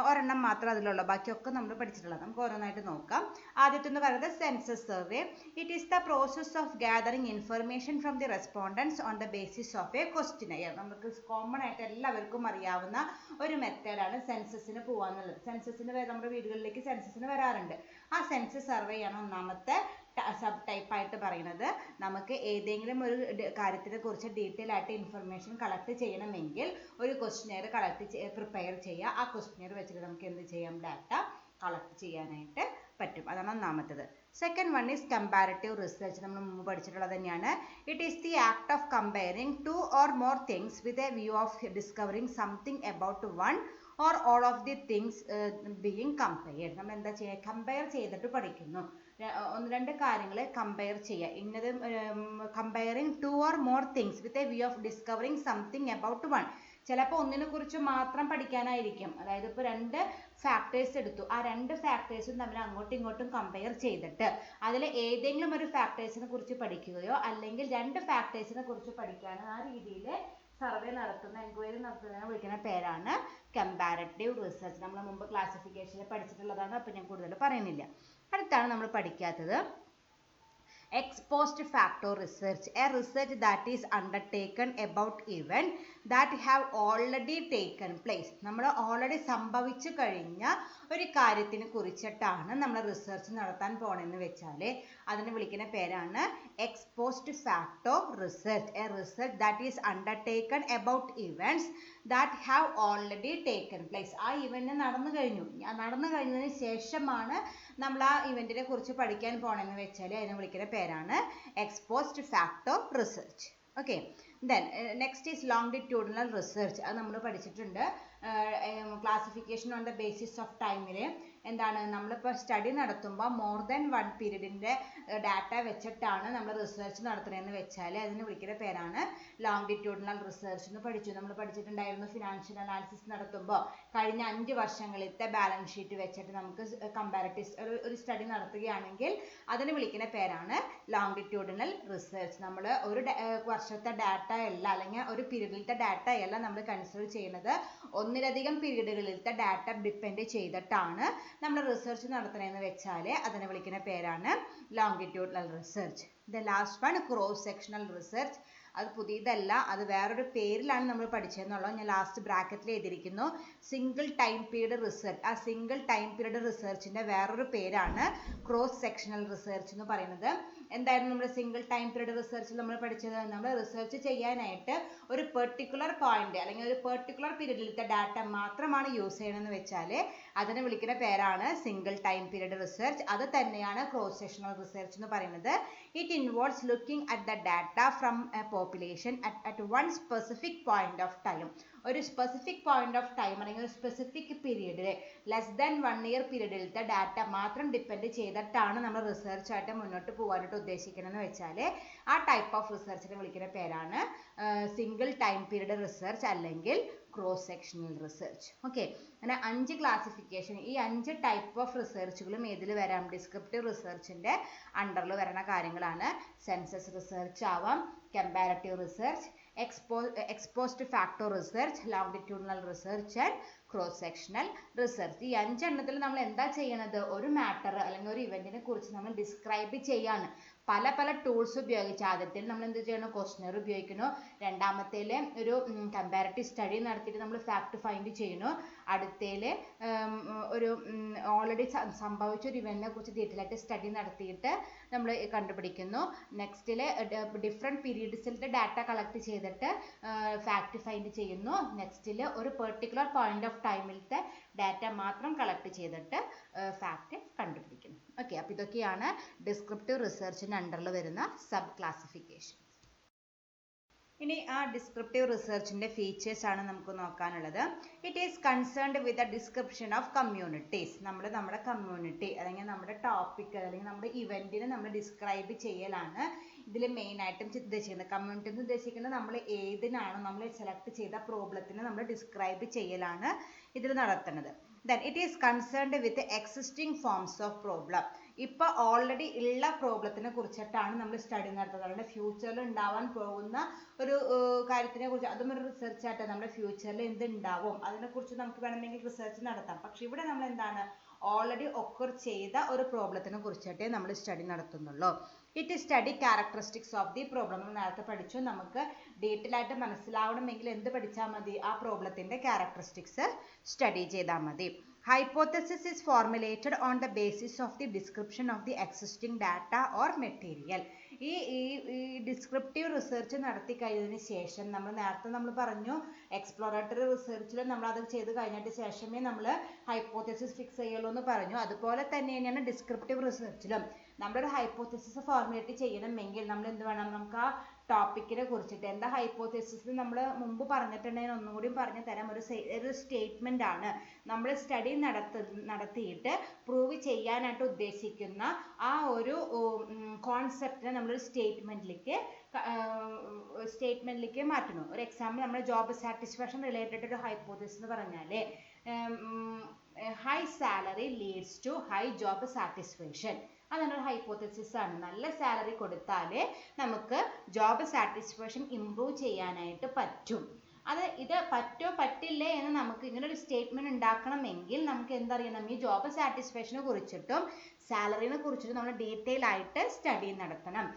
ഒരെണ്ണം മാത്രം അതിലുള്ളൂ, ബാക്കിയൊക്കെ നമ്മൾ പഠിച്ചിട്ടുള്ളത്. നമുക്ക് ഓരോന്നായിട്ട് നോക്കാം. ആദ്യത്തെ എന്ന് പറയുന്നത് census survey. It is the process of gathering information from the respondents on the basis of A questionnaire. നമുക്ക് കോമൺ ആയിട്ട് എല്ലാവർക്കും അറിയാവുന്ന ഒരു മെത്തേഡാണ് സെൻസസിന് പോകാന്നുള്ളത്. സെൻസസിന് നമ്മുടെ വീടുകളിലേക്ക് സെൻസസിന് വരാറുണ്ട്. ആ സെൻസസ് സർവേ ആണ് ഒന്നാമത്തെ സബ് ടൈപ്പായിട്ട് പറയുന്നത്. നമുക്ക് ഏതെങ്കിലും ഒരു കാര്യത്തിനെ കുറിച്ച് ഡീറ്റെയിൽ ആയിട്ട് ഇൻഫർമേഷൻ കളക്ട് ചെയ്യണമെങ്കിൽ ഒരു ക്വസ്റ്റിനെയർ പ്രിപ്പയർ ചെയ്യുക. ആ ക്വസ്റ്റിനെയർ വെച്ചിട്ട് നമുക്ക് എന്ത് ചെയ്യാം, ഡാറ്റ കളക്ട് ചെയ്യാനായിട്ട് പറ്റും. അതാണ് ഒന്നാമത്തത്. Second one is comparative research. നമ്മൾ മുമ്പ് പഠിച്ചിട്ടുള്ളത് തന്നെയാണ്. It is the act of comparing 2 or more things with a view of discovering something about one or all of the things being compared. നമ്മൾ എന്താ ചെയ്യുക, കമ്പയർ ചെയ്തിട്ട് പഠിക്കുന്നു. 1-2 കാര്യങ്ങളെ കമ്പയർ ചെയ്യുക. ഇന്നത് comparing 2 or more things with a view of discovering something about one. ചിലപ്പോൾ ഒന്നിനെ കുറിച്ച് മാത്രം പഠിക്കാനായിരിക്കും. അതായത് ഇപ്പോൾ 2 ഫാക്ടേഴ്സ് എടുത്തു, ആ 2 ഫാക്ടേഴ്സും തമ്മിൽ അങ്ങോട്ടും ഇങ്ങോട്ടും കമ്പയർ ചെയ്തിട്ട് അതിൽ ഏതെങ്കിലും ഒരു ഫാക്ടേഴ്സിനെ കുറിച്ച് പഠിക്കുകയോ അല്ലെങ്കിൽ 2 ഫാക്ടേഴ്സിനെ കുറിച്ച് പഠിക്കാനോ ആ രീതിയിൽ സർവേ നടത്തുന്ന എൻക്വയറി നടത്തുന്നതിനെ വിളിക്കുന്ന പേരാണ് കമ്പാരറ്റീവ് റിസർച്ച്. നമ്മൾ മുമ്പ് ക്ലാസിഫിക്കേഷനിൽ പഠിച്ചിട്ടുള്ളതാണ്, അപ്പോൾ ഞാൻ കൂടുതൽ പറയുന്നില്ല. അടുത്താണ് നമ്മൾ പഠിക്കാത്തത് ex post facto research, a research that is undertaken about event that have already taken place. നമ്മൾ ഓൾറെഡി സംഭവിച്ചു കഴിഞ്ഞ ഒരു കാര്യത്തിനെ കുറിച്ചിട്ടാണ് നമ്മൾ റിസർച്ച് നടത്താൻ പോണെന്ന് വെച്ചാൽ അതിനെ വിളിക്കുന്ന പേരാണ് ex post facto research, a research that is undertaken about events that have already taken place. ആ ഇവന്റ് നടന്നു കഴിഞ്ഞതിന് ശേഷമാണ് നമ്മൾ ആ ഇവന്റിനെ കുറിച്ച് പഠിക്കാൻ പോണെന്ന് വെച്ചാൽ അതിനെ വിളിക്കുന്ന പേരാണ് ex post facto research. Okay, then next is longitudinal research. അത് നമ്മൾ പഠിച്ചിട്ടുണ്ട് classification on the basis of ടൈമിൽ. എന്താണ്, നമ്മളിപ്പോൾ സ്റ്റഡി നടത്തുമ്പോൾ മോർ ദാൻ 1 പീരീഡിൻ്റെ ഡാറ്റ വെച്ചിട്ടാണ് നമ്മൾ റിസർച്ച് നടത്തുന്നതെന്ന് വെച്ചാൽ അതിന് വിളിക്കുന്ന പേരാണ് ലോങ്ങിറ്റ്യൂഡിനൽ റിസർച്ച് എന്ന് പഠിച്ചു. നമ്മൾ പഠിച്ചിട്ടുണ്ടായിരുന്നു ഫിനാൻഷ്യൽ അനാലിസിസ് നടത്തുമ്പോൾ കഴിഞ്ഞ 5 വർഷങ്ങളിലത്തെ ബാലൻസ് ഷീറ്റ് വെച്ചിട്ട് നമുക്ക് കമ്പാരറ്റീവ് ഒരു സ്റ്റഡി നടത്തുകയാണെങ്കിൽ അതിന് വിളിക്കുന്ന പേരാണ് ലോങ്ങിറ്റ്യൂഡിനൽ റിസർച്ച്. നമ്മൾ ഒരു വർഷത്തെ ഡാറ്റ അല്ല, അല്ലെങ്കിൽ ഒരു പീരീഡിലത്തെ ഡാറ്റ അല്ല നമ്മൾ കൺസിഡർ ചെയ്യുന്നത്, ഒന്നിലധികം പീരീഡുകളിലത്തെ ഡാറ്റ ഡിപ്പെൻഡ് ചെയ്തിട്ടാണ് നമ്മൾ റിസർച്ച് നടത്തുന്നതെന്ന് വെച്ചാൽ അതിനെ വിളിക്കുന്ന പേരാണ് longitudinal research. The last one cross sectional research. അത് പുതിയതല്ല, അത് വേറൊരു പേരിലാണ് നമ്മൾ പഠിച്ചതെന്നുള്ളത് ഞാൻ ലാസ്റ്റ് ബ്രാക്കറ്റിൽ എഴുതിയിരിക്കുന്നു. Single time period research. ആ സിംഗിൾ ടൈം പീരീഡ് റിസർച്ചിൻ്റെ വേറൊരു പേരാണ് ക്രോസ് സെക്ഷണൽ റിസർച്ച് എന്ന് പറയുന്നത്. എന്തായിരുന്നു നമ്മുടെ സിംഗിൾ ടൈം പീരീഡ് റിസർച്ചിൽ നമ്മൾ പഠിച്ചത്? നമ്മൾ റിസർച്ച് ചെയ്യാനായിട്ട് ഒരു പെർട്ടിക്കുലർ പോയിന്റ് അല്ലെങ്കിൽ ഒരു പെർട്ടിക്കുലർ പീരീഡിലത്തെ ഡാറ്റ മാത്രമാണ് യൂസ് ചെയ്യണമെന്ന് വെച്ചാൽ അതിനെ വിളിക്കുന്ന പേരാണ് സിംഗിൾ ടൈം പീരീഡ് റിസർച്ച്. അത് തന്നെയാണ് ക്രോസ് സെക്ഷണൽ റിസർച്ച് എന്ന് പറയുന്നത്. It involves looking at the data from A population at one specific point of time. ഒരു സ്പെസിഫിക് പോയിന്റ് ഓഫ് ടൈം അല്ലെങ്കിൽ ഒരു സ്പെസിഫിക് പീരീഡിൽ ലെസ് ദാൻ 1 ഇയർ പീരീഡിലത്തെ ഡാറ്റ മാത്രം depend ചെയ്തിട്ടാണ് നമ്മൾ റിസർച്ച് ആയിട്ട് മുന്നോട്ട് പോകാനായിട്ട് ഉദ്ദേശിക്കണമെന്ന് വെച്ചാൽ ആ ടൈപ്പ് ഓഫ് റിസർച്ചിനെ വിളിക്കുന്ന പേരാണ് സിംഗിൾ ടൈം പീരീഡ് റിസർച്ച് അല്ലെങ്കിൽ ക്രോസ് സെക്ഷണൽ റിസർച്ച്. ഓക്കെ, അങ്ങനെ 5 ക്ലാസിഫിക്കേഷൻ, ഈ 5 ടൈപ്പ് ഓഫ് റിസർച്ചുകളും ഏതിൽ വരാം? ഡിസ്ക്രിപ്റ്റീവ് റിസർച്ചിൻ്റെ അണ്ടറിൽ വരുന്ന കാര്യങ്ങളാണ്. സെൻസസ് റിസർച്ച് ആവാം, comparative research, ex post facto research, longitudinal research and cross sectional research. ഈ 5 എണ്ണത്തിൽ നമ്മൾ എന്താ ചെയ്യണത്? ഒരു മാറ്റർ അല്ലെങ്കിൽ ഒരു ഇവന്റിനെ കുറിച്ച് നമ്മൾ ഡിസ്ക്രൈബ് ചെയ്യാണ് പല ടൂൾസ് ഉപയോഗിച്ച്. ആദ്യത്തിൽ നമ്മൾ എന്ത് ചെയ്യണം? ക്വസ്റ്റ്യനർ ഉപയോഗിക്കുന്നു. രണ്ടാമത്തേൽ ഒരു കമ്പാരറ്റീവ് സ്റ്റഡി നടത്തിയിട്ട് നമ്മൾ ഫാക്ട് ഫൈൻഡ് ചെയ്യുന്നു. അടുത്തേൽ ഒരു ഓൾറെഡി സംഭവിച്ച ഒരു ഇവന്റിനെ കുറിച്ച് ഡീറ്റെയിൽ ആയിട്ട് സ്റ്റഡി നടത്തിയിട്ട് നമ്മൾ കണ്ടുപിടിക്കുന്നു. നെക്സ്റ്റിൽ ഡിഫറെൻറ്റ് പീരീഡ്സിലത്തെ ഡാറ്റ കളക്ട് ചെയ്തിട്ട് ഫാക്ട് ഫൈൻഡ് ചെയ്യുന്നു. നെക്സ്റ്റിൽ ഒരു പെർട്ടിക്കുലർ പോയിന്റ് ഓഫ് ടൈമിലത്തെ ഡാറ്റ മാത്രം കളക്ട് ചെയ്തിട്ട് ഫാക്ട് കണ്ടുപിടിക്കുന്നു. ഓക്കെ, അപ്പോൾ ഇതൊക്കെയാണ് ഡിസ്ക്രിപ്റ്റീവ് റിസർച്ചിൻ്റെ അണ്ടറിൽ വരുന്ന സബ് ക്ലാസിഫിക്കേഷൻ. ഇനി ആ ഡിസ്ക്രിപ്റ്റീവ് റിസർച്ചിൻ്റെ ഫീച്ചേഴ്സ് ആണ് നമുക്ക് നോക്കാനുള്ളത്. It is concerned with the description of communities. നമ്മുടെ കമ്മ്യൂണിറ്റി അല്ലെങ്കിൽ നമ്മുടെ ടോപ്പിക് അല്ലെങ്കിൽ നമ്മുടെ ഇവൻറ്റിനെ നമ്മൾ ഡിസ്ക്രൈബ് ചെയ്യലാണ് ഇതിൽ മെയിനായിട്ടും ഉദ്ദേശിക്കുന്നത്. കമ്മ്യൂണിറ്റി എന്ന് ഉദ്ദേശിക്കുന്നത് നമ്മൾ ഏതിനാണോ നമ്മൾ സെലക്ട് ചെയ്ത പ്രോബ്ലത്തിനെ നമ്മൾ ഡിസ്ക്രൈബ് ചെയ്യലാണ് ഇതിൽ നടത്തുന്നത്. Then it is concerned with the existing forms of problem. ഇപ്പോൾ ഓൾറെഡി ഉള്ള പ്രോബ്ലത്തിനെ കുറിച്ചിട്ടാണ് നമ്മൾ സ്റ്റഡി നടത്തുന്നത്. നമ്മുടെ ഫ്യൂച്ചറിൽ ഉണ്ടാവാൻ പോകുന്ന ഒരു കാര്യത്തിനെ കുറിച്ച്, അതും ഒരു റിസർച്ച് ആയിട്ട് നമ്മുടെ ഫ്യൂച്ചറിൽ എന്തുണ്ടാവും അതിനെക്കുറിച്ച് നമുക്ക് വേണമെങ്കിൽ റിസർച്ച് നടത്താം. പക്ഷെ ഇവിടെ നമ്മൾ എന്താണ്, ഓൾറെഡി ഒക്കർ ചെയ്ത ഒരു പ്രോബ്ലത്തിനെ കുറിച്ചിട്ടേ നമ്മൾ സ്റ്റഡി നടത്തുന്നുള്ളൂ. It study characteristics of the problem. നമ്മൾ നേരത്തെ പഠിച്ചു. നമുക്ക് ഡീറ്റെയിൽ ആയിട്ട് മനസ്സിലാവണമെങ്കിൽ എന്ത് പഠിച്ചാൽ മതി? ആ പ്രോബ്ലത്തിൻ്റെ ക്യാരക്ടറിസ്റ്റിക്സ് സ്റ്റഡി ചെയ്താൽ മതി. Hypothesis is formulated on the basis of the description of the existing data or material. ഈ ഡിസ്ക്രിപ്റ്റീവ് റിസർച്ച് നടത്തി കഴിഞ്ഞതിന് ശേഷം നേരത്തെ നമ്മൾ പറഞ്ഞു എക്സ്പ്ലോറേറ്ററി റിസർച്ചിൽ നമ്മൾ അത് ചെയ്ത് കഴിഞ്ഞിട്ട് ശേഷമേ നമ്മൾ ഹൈപ്പോത്തസിസ് ഫിക്സ് ചെയ്യുള്ളൂ എന്ന് പറഞ്ഞു. അതുപോലെ തന്നെ തന്നെയാണ് ഡിസ്ക്രിപ്റ്റീവ് റിസർച്ചിലും നമ്മളൊരു ഹൈപ്പോത്തസിസ് ഫോർമുലേറ്റ് ചെയ്യണമെങ്കിൽ നമ്മൾ എന്ത് വേണം? നമുക്ക് ആ ടോപ്പിക്കിനെ കുറിച്ചിട്ട് എന്താ ഹൈപ്പോത്തസിസ് നമ്മൾ മുമ്പ് പറഞ്ഞിട്ടുണ്ടെങ്കിൽ ഒന്നും കൂടി പറഞ്ഞു തരാം. ഒരു സ്റ്റേറ്റ്മെൻ്റ് ആണ് നമ്മൾ സ്റ്റഡി നടത്തിയിട്ട് പ്രൂവ് ചെയ്യാനായിട്ട് ഉദ്ദേശിക്കുന്ന ആ ഒരു കോൺസെപ്റ്റിനെ നമ്മളൊരു സ്റ്റേറ്റ്മെന്റിലേക്ക് മാറ്റണം. ഒരു എക്സാമ്പിൾ, നമ്മുടെ ജോബ് സാറ്റിസ്ഫാക്ഷൻ റിലേറ്റഡ് ഒരു ഹൈപ്പോത്തസിസ് എന്ന് പറഞ്ഞാൽ high salary leads to high job satisfaction. അതാണ് ഒരു ഹൈപ്പോത്തസിസ് ആണ്. നല്ല സാലറി കൊടുത്താൽ നമുക്ക് ജോബ് സാറ്റിസ്ഫാക്ഷൻ ഇംപ്രൂവ് ചെയ്യാനായിട്ട് പറ്റും. ഇത് പറ്റോ പറ്റില്ലേ എന്ന് നമുക്ക് ഇങ്ങനെ ഒരു സ്റ്റേറ്റ്മെന്റ് ഉണ്ടാക്കണമെങ്കിൽ നമുക്ക് എന്തറിയണം, ഈ ജോബ് സാറ്റിസ്ഫാക്ഷനെ കുറിച്ചിട്ടും സാലറിനെ കുറിച്ചിട്ടും നമ്മൾ ഡീറ്റെയിൽ ആയിട്ട് സ്റ്റഡി നടത്തണം.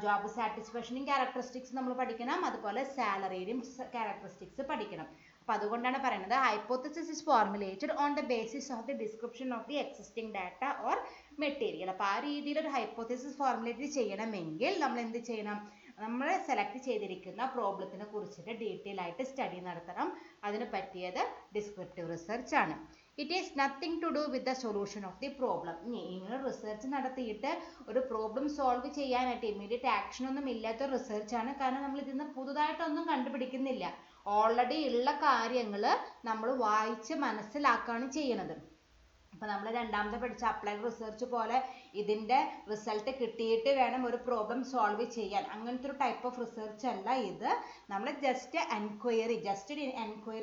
ജോബ് സാറ്റിസ്ഫാക്ഷനും ക്യാരക്ടറിസ്റ്റിക്സ് നമ്മൾ പഠിക്കണം, അതുപോലെ സാലറിയുടെയും ക്യാരക്ടറിസ്റ്റിക്സ് പഠിക്കണം. അപ്പോൾ അതുകൊണ്ടാണ് പറയുന്നത് hypothesis is formulated on the basis of the description of the existing data or material. അപ്പോൾ ആ രീതിയിൽ ഒരു ഹൈപ്പോത്തസിസ് ഫോർമുലേറ്റ് ചെയ്യണമെങ്കിൽ നമ്മൾ എന്ത് ചെയ്യണം, നമ്മൾ സെലക്ട് ചെയ്തിരിക്കുന്ന പ്രോബ്ലത്തിനെ കുറിച്ചിട്ട് ഡീറ്റെയിൽ ആയിട്ട് സ്റ്റഡി നടത്തണം. അതിന് പറ്റിയത് ഡിസ്ക്രിപ്റ്റീവ് റിസർച്ച് ആണ്. It is nothing to do with the solution of the problem. ഇങ്ങനെ റിസർച്ച് നടത്തിയിട്ട് ഒരു പ്രോബ്ലം സോൾവ് ചെയ്യാനായിട്ട് ഇമ്മീഡിയറ്റ് ആക്ഷൻ ഒന്നും ഇല്ലാത്ത റിസർച്ച് ആണ്. കാരണം നമ്മൾ ഇതിന്ന് പുതുതായിട്ടൊന്നും കണ്ടുപിടിക്കുന്നില്ല. ഓൾറെഡി ഉള്ള കാര്യങ്ങൾ നമ്മൾ വായിച്ച് മനസ്സിലാക്കുകയാണ് ചെയ്യുന്നത്. അപ്പോൾ നമ്മൾ രണ്ടാമത്തെ പഠിച്ച അപ്ലൈഡ് റിസർച്ച് പോലെ ഇതിൻ്റെ റിസൾട്ട് കിട്ടിയിട്ട് വേണം ഒരു പ്രോബ്ലം സോൾവ് ചെയ്യാൻ, അങ്ങനത്തെ ഒരു ടൈപ്പ് ഓഫ് റിസർച്ച് അല്ല ഇത്. നമ്മൾ ജസ്റ്റ് എൻക്വയറി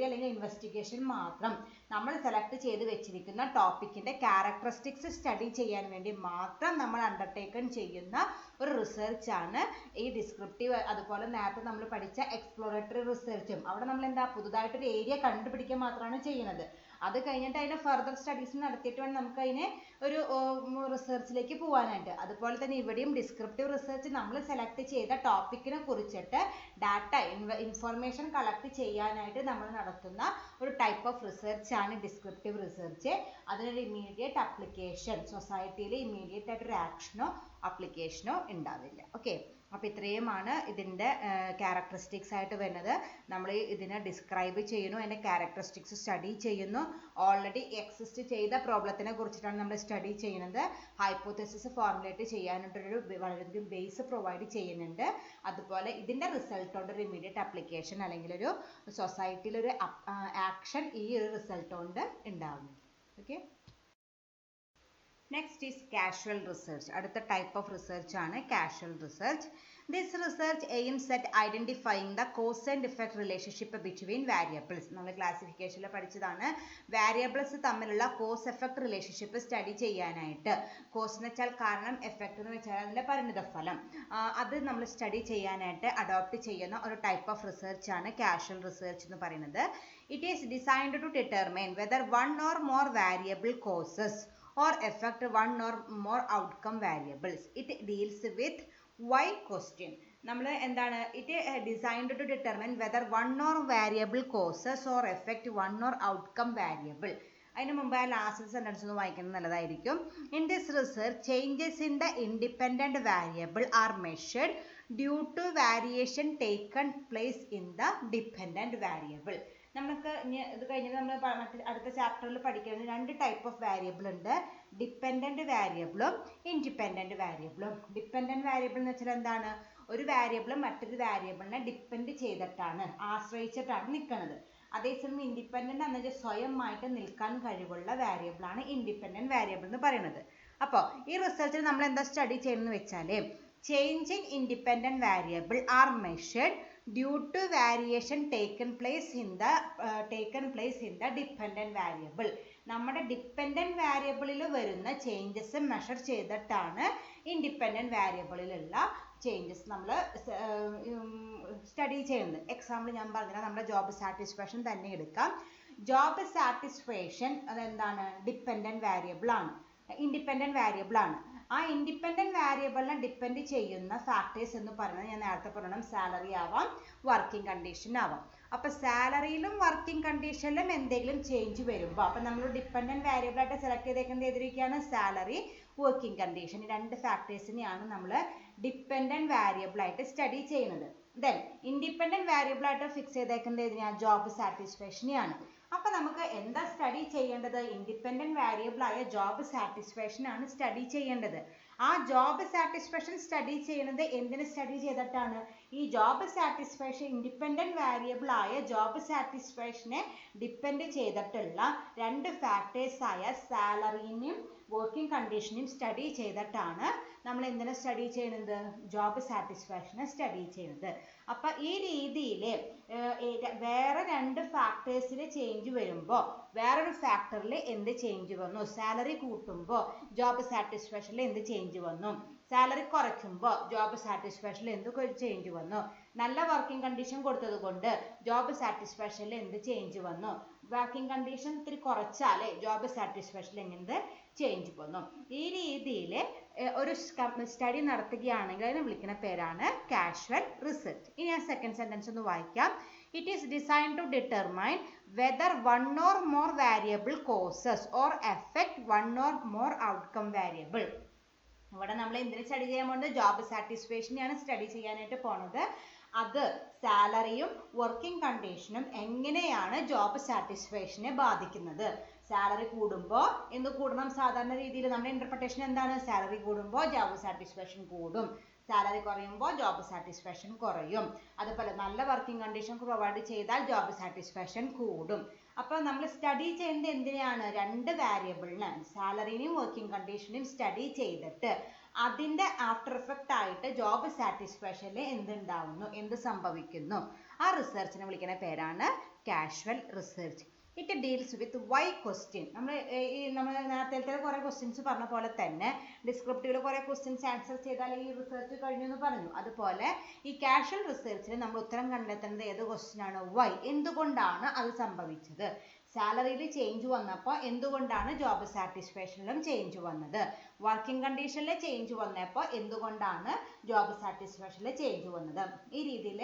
അല്ലെങ്കിൽ ഇൻവെസ്റ്റിഗേഷൻ മാത്രം നമ്മൾ സെലക്ട് ചെയ്ത് വെച്ചിരിക്കുന്ന ടോപ്പിക്കിൻ്റെ ക്യാരക്ടറിസ്റ്റിക്സ് സ്റ്റഡി ചെയ്യാൻ വേണ്ടി മാത്രം നമ്മൾ അണ്ടർടേക്കൺ ചെയ്യുന്ന ഒരു റിസർച്ചാണ് ഈ ഡിസ്ക്രിപ്റ്റീവ്. അതുപോലെ നേരത്തെ നമ്മൾ പഠിച്ച എക്സ്പ്ലോറേറ്ററി റിസർച്ചും അവിടെ നമ്മൾ എന്താ പുതുതായിട്ടൊരു ഏരിയ കണ്ടുപിടിക്കുക മാത്രമാണ് ചെയ്യുന്നത്. അത് കഴിഞ്ഞിട്ട് അതിൻ്റെ ഫർദർ സ്റ്റഡീസ് നടത്തിയിട്ട് വേണം നമുക്ക് അതിനെ ഒരു റിസർച്ചിലേക്ക് പോകാനായിട്ട്. അതുപോലെ തന്നെ ഇവിടെയും ഡിസ്ക്രിപ്റ്റീവ് റിസർച്ച് നമ്മൾ സെലക്ട് ചെയ്ത ടോപ്പിക്കിനെ കുറിച്ചിട്ട് ഡാറ്റ ഇൻഫർമേഷൻ കളക്ട് ചെയ്യാനായിട്ട് നമ്മൾ നടത്തുന്ന ഒരു ടൈപ്പ് ഓഫ് റിസർച്ച് ആണ് ഡിസ്ക്രിപ്റ്റീവ് റിസർച്ച്. അതിനൊരു ഇമ്മീഡിയറ്റ് അപ്ലിക്കേഷൻ സൊസൈറ്റിയിൽ ഇമ്മീഡിയറ്റ് ആയിട്ടൊരു ആക്ഷനോ അപ്ലിക്കേഷനോ ഉണ്ടാവില്ല. ഓക്കെ, അപ്പോൾ ഇത്രയുമാണ് ഇതിൻ്റെ ക്യാരക്ടറിസ്റ്റിക്സ് ആയിട്ട് വരുന്നത്. നമ്മൾ ഇതിനെ ഡിസ്ക്രൈബ് ചെയ്യുന്നു, അതിൻ്റെ ക്യാരക്ടറിസ്റ്റിക്സ് സ്റ്റഡി ചെയ്യുന്നു. ഓൾറെഡി എക്സിസ്റ്റ് ചെയ്ത പ്രോബ്ലത്തിനെ കുറിച്ചിട്ടാണ് നമ്മൾ സ്റ്റഡി ചെയ്യുന്നത്. ഹൈപ്പോത്തസിസ് ഫോർമുലേറ്റ് ചെയ്യാനായിട്ടൊരു വളരെയധികം ബേസ് പ്രൊവൈഡ് ചെയ്യുന്നുണ്ട്. അതുപോലെ ഇതിൻ്റെ റിസൾട്ടോടെ ഒരു ഇമ്മീഡിയറ്റ് അപ്ലിക്കേഷൻ അല്ലെങ്കിൽ ഒരു സൊസൈറ്റിയിലൊരു ആക്ഷൻ ഈ ഒരു റിസൾട്ട് കൊണ്ട് ഉണ്ടാകുന്നു. Okay, next is casual research. അടുത്ത ടൈപ്പ് ഓഫ് റിസർച്ച് ആണ് causal research. This research aims at identifying the cause and effect relationship between variables. നമ്മൾ ക്ലാസിഫിക്കേഷനിൽ പഠിച്ചതാണ്. വാരിയബിൾസ് തമ്മിലുള്ള കോസ് എഫക്റ്റ് റിലേഷൻഷിപ്പ് സ്റ്റഡി ചെയ്യാനായിട്ട്, കോസ് എന്ന് വെച്ചാൽ കാരണം, എഫക്റ്റ് എന്ന് വെച്ചാൽ അതിൻ്റെ പരിണിതഫലം, അത് നമ്മൾ സ്റ്റഡി ചെയ്യാനായിട്ട് അഡോപ്റ്റ് ചെയ്യുന്ന ഒരു ടൈപ്പ് ഓഫ് റിസർച്ച് ആണ് കാഷ്വൽ റിസർച്ച് എന്ന് പറയുന്നത്. It is designed to determine whether one or more variable causes or affect one or more outcome variables. It deals with why question. നമ്മൾ എന്താണ്, it designed to determine whether one or variable causes or effect one or outcome variable. അതിന് മുമ്പ് ആ last sentence ഒന്ന് വായിക്കുന്നത് നല്ലതായിരിക്കും. In this research changes in the independent variable are measured due to variation taken place in the dependent variable. നമുക്ക് ഇത് കഴിഞ്ഞിട്ട് നമ്മൾ അടുത്ത ചാപ്റ്ററിൽ പഠിക്കുന്നത് രണ്ട് ടൈപ്പ് ഓഫ് വാരിയബിൾ ഉണ്ട്, ഡിപ്പെൻഡൻറ്റ് വാരിയബിളും ഇൻഡിപെൻഡൻറ്റ് വാരിയബിളും. ഡിപ്പെൻഡൻറ്റ് വാരിയബിൾ എന്ന് വെച്ചാൽ എന്താണ്, ഒരു വാരിയബിൾ മറ്റൊരു വാരിയബിളിനെ ഡിപ്പെൻഡ് ചെയ്തിട്ടാണ്, ആശ്രയിച്ചിട്ടാണ് നിൽക്കുന്നത്. അതേസമയം ഇൻഡിപെൻഡൻ്റ് എന്ന് വെച്ചാൽ സ്വയമായിട്ട് നിൽക്കാൻ കഴിവുള്ള വാരിയബിളാണ് ഇൻഡിപെൻഡൻറ്റ് വാരിയബിൾ എന്ന് പറയുന്നത്. അപ്പോൾ ഈ റിസർച്ചിൽ നമ്മൾ എന്താ സ്റ്റഡി ചെയ്യുന്നത് വെച്ചാൽ change in independent variable are measured due to variation taken place in the dependent variable. നമ്മുടെ ഡിപ്പെൻഡൻറ്റ് വാരിയബിളിൽ വരുന്ന ചേഞ്ചസ് മെഷർ ചെയ്തിട്ടാണ് ഇൻഡിപെൻഡൻറ്റ് വാരിയബിളിലുള്ള ചേഞ്ചസ് നമ്മൾ സ്റ്റഡി ചെയ്യുന്നത്. എക്സാമ്പിൾ ഞാൻ പറഞ്ഞാൽ നമ്മുടെ ജോബ് സാറ്റിസ്ഫാക്ഷൻ തന്നെ എടുക്കാം. ജോബ് സാറ്റിസ്ഫാക്ഷൻ അതെന്താണ്, ഡിപ്പെൻഡൻറ്റ് വാരിയബിൾ ആണ്, ഇൻഡിപെൻഡൻറ്റ് വാരിയബിൾ ആണ്. ആ ഇൻഡിപെൻഡൻറ്റ് വാരിയബിളിനെ ഡിപ്പെൻഡ് ചെയ്യുന്ന ഫാക്ടേഴ്സ് എന്ന് പറയുന്നത് ഞാൻ നേരത്തെ പറഞ്ഞു, സാലറി ആവാം, വർക്കിംഗ് കണ്ടീഷൻ ആവാം. അപ്പോൾ സാലറിയിലും വർക്കിംഗ് കണ്ടീഷനിലും എന്തെങ്കിലും ചേഞ്ച് വരുമ്പോൾ അപ്പോൾ നമ്മൾ ഡിപ്പെൻഡൻറ്റ് വാരിയബിളായിട്ട് സെലക്ട് ചെയ്തേക്കുന്നത് ഏതിരിക്കുകയാണ്, സാലറി, വർക്കിംഗ് കണ്ടീഷൻ. ഈ രണ്ട് ഫാക്ടേഴ്സിനെയാണ് നമ്മൾ ഡിപ്പെൻഡൻറ്റ് വാരിയബിളായിട്ട് സ്റ്റഡി ചെയ്യുന്നത്. ദെൻ ഇൻഡിപെൻഡൻറ്റ് വാരിയബിളായിട്ട് ഫിക്സ് ചെയ്തേക്കുന്നത് ഏതിനാണ്, ജോബ് സാറ്റിസ്ഫാക്ഷനെയാണ്. അപ്പോൾ നമുക്ക് എന്താ സ്റ്റഡി ചെയ്യേണ്ടത്, ഇൻഡിപെൻഡൻറ്റ് വാരിയബിളായ ജോബ് സാറ്റിസ്ഫാക്ഷൻ ആണ് സ്റ്റഡി ചെയ്യേണ്ടത്. ആ ജോബ് സാറ്റിസ്ഫാക്ഷൻ സ്റ്റഡി ചെയ്യുന്നത് എന്തിന് സ്റ്റഡി ചെയ്തിട്ടാണ്, ഈ ജോബ് സാറ്റിസ്ഫാക്ഷൻ ഇൻഡിപെൻഡൻറ്റ് വാരിയബിളായ ജോബ് സാറ്റിസ്ഫാക്ഷനെ ഡിപ്പെൻഡ് ചെയ്തിട്ടുള്ള രണ്ട് ഫാക്ടേഴ്സായ സാലറിനെയും വർക്കിംഗ് കണ്ടീഷനെയും സ്റ്റഡി ചെയ്തിട്ടാണ് നമ്മൾ എന്തിനെ സ്റ്റഡി ചെയ്യുന്നത്, ജോബ് സാറ്റിസ്ഫാക്ഷനെ സ്റ്റഡി ചെയ്യുന്നത്. അപ്പോൾ ഈ രീതിയിൽ വേറെ രണ്ട് ഫാക്ടേഴ്സിൽ ചേഞ്ച് വരുമ്പോൾ വേറൊരു ഫാക്ടറിൽ എന്ത് ചേഞ്ച് വന്നു, സാലറി കൂട്ടുമ്പോൾ ജോബ് സാറ്റിസ്ഫാക്ഷനിൽ എന്ത് ചേഞ്ച് വന്നു, സാലറി കുറയ്ക്കുമ്പോൾ ജോബ് സാറ്റിസ്ഫാക്ഷനിൽ എന്ത് ചേഞ്ച് വന്നു, നല്ല വർക്കിംഗ് കണ്ടീഷൻ കൊടുത്തത് കൊണ്ട് ജോബ് സാറ്റിസ്ഫാക്ഷനിൽ എന്ത് ചേഞ്ച് വന്നു, വർക്കിംഗ് കണ്ടീഷൻ ഇത്തിരി കുറച്ചാൽ ജോബ് സാറ്റിസ്ഫാക്ഷനിൽ എങ്ങനെ ചേഞ്ച് വന്നു. ഈ രീതിയിൽ ഒരു സ്റ്റഡി നടത്തുകയാണെങ്കിൽ അതിനെ വിളിക്കുന്ന പേരാണ് കാഷ്വൽ റിസർച്ച്. ഇനി ഞാൻ സെക്കൻഡ് സെന്റൻസ് ഒന്ന് വായിക്കാം. It is designed to determine whether one or more variable causes or affect one or more outcome variable. ഇവിടെ നമ്മൾ എന്തിനു സ്റ്റഡി ചെയ്യാൻ പോകുന്നത്, ജോബ് സാറ്റിസ്ഫാക്ഷനെയാണ് സ്റ്റഡി ചെയ്യാനായിട്ട് പോണത്. അത് സാലറിയും വർക്കിംഗ് കണ്ടീഷനും എങ്ങനെയാണ് ജോബ് സാറ്റിസ്ഫാക്ഷനെ ബാധിക്കുന്നത്. സാലറി കൂടുമ്പോൾ എന്ത് കൂടണം, സാധാരണ രീതിയിൽ നമ്മുടെ ഇന്റർപ്രിട്ടേഷൻ എന്താണ്, സാലറി കൂടുമ്പോൾ ജോബ് സാറ്റിസ്ഫാക്ഷൻ കൂടും, സാലറി കുറയുമ്പോൾ ജോബ് സാറ്റിസ്ഫാക്ഷൻ കുറയും. അതുപോലെ നല്ല വർക്കിംഗ് കണ്ടീഷൻ പ്രൊവൈഡ് ചെയ്താൽ ജോബ് സാറ്റിസ്ഫാക്ഷൻ കൂടും. അപ്പോൾ നമ്മൾ സ്റ്റഡി ചെയ്യുന്നത് എന്തിനാണ്, രണ്ട് വേരിയബിളിന് സാലറിനെയും വർക്കിംഗ് കണ്ടീഷനെയും സ്റ്റഡി ചെയ്തിട്ട് അതിൻ്റെ ആഫ്റ്റർ എഫക്റ്റ് ആയിട്ട് ജോബ് സാറ്റിസ്ഫാക്ഷനിൽ എന്തുണ്ടാവുന്നു, എന്ത് സംഭവിക്കുന്നു, ആ റിസർച്ചിനെ വിളിക്കുന്ന പേരാണ് causal research. It deals with why question. നമ്മൾ നേരത്തെ കുറേ ക്വസ്റ്റ്യൻസ് പറഞ്ഞ പോലെ തന്നെ ഡിസ്ക്രിപ്റ്റീവിൽ കുറേ ക്വസ്റ്റ്യൻസ് ആൻസർ ചെയ്താൽ ഈ റിസർച്ച് കഴിഞ്ഞു എന്ന് പറഞ്ഞു. അതുപോലെ ഈ കാഷ്വൽ റിസർച്ചിൽ നമ്മൾ ഉത്തരം കണ്ടെത്തേണ്ടത് ഏത് ക്വസ്റ്റ്യൻ ആണ്, വൈ, എന്തുകൊണ്ടാണ് അത് സംഭവിച്ചത്. സാലറിയിൽ ചേഞ്ച് വന്നപ്പോൾ എന്തുകൊണ്ടാണ് ജോബ് സാറ്റിസ്ഫാക്ഷനിലും ചേഞ്ച് വന്നത്, വർക്കിംഗ് കണ്ടീഷനിൽ ചേഞ്ച് വന്നപ്പോൾ എന്തുകൊണ്ടാണ് ജോബ് സാറ്റിസ്ഫാക്ഷനിൽ ചേഞ്ച് വന്നത്. ഈ രീതിയിൽ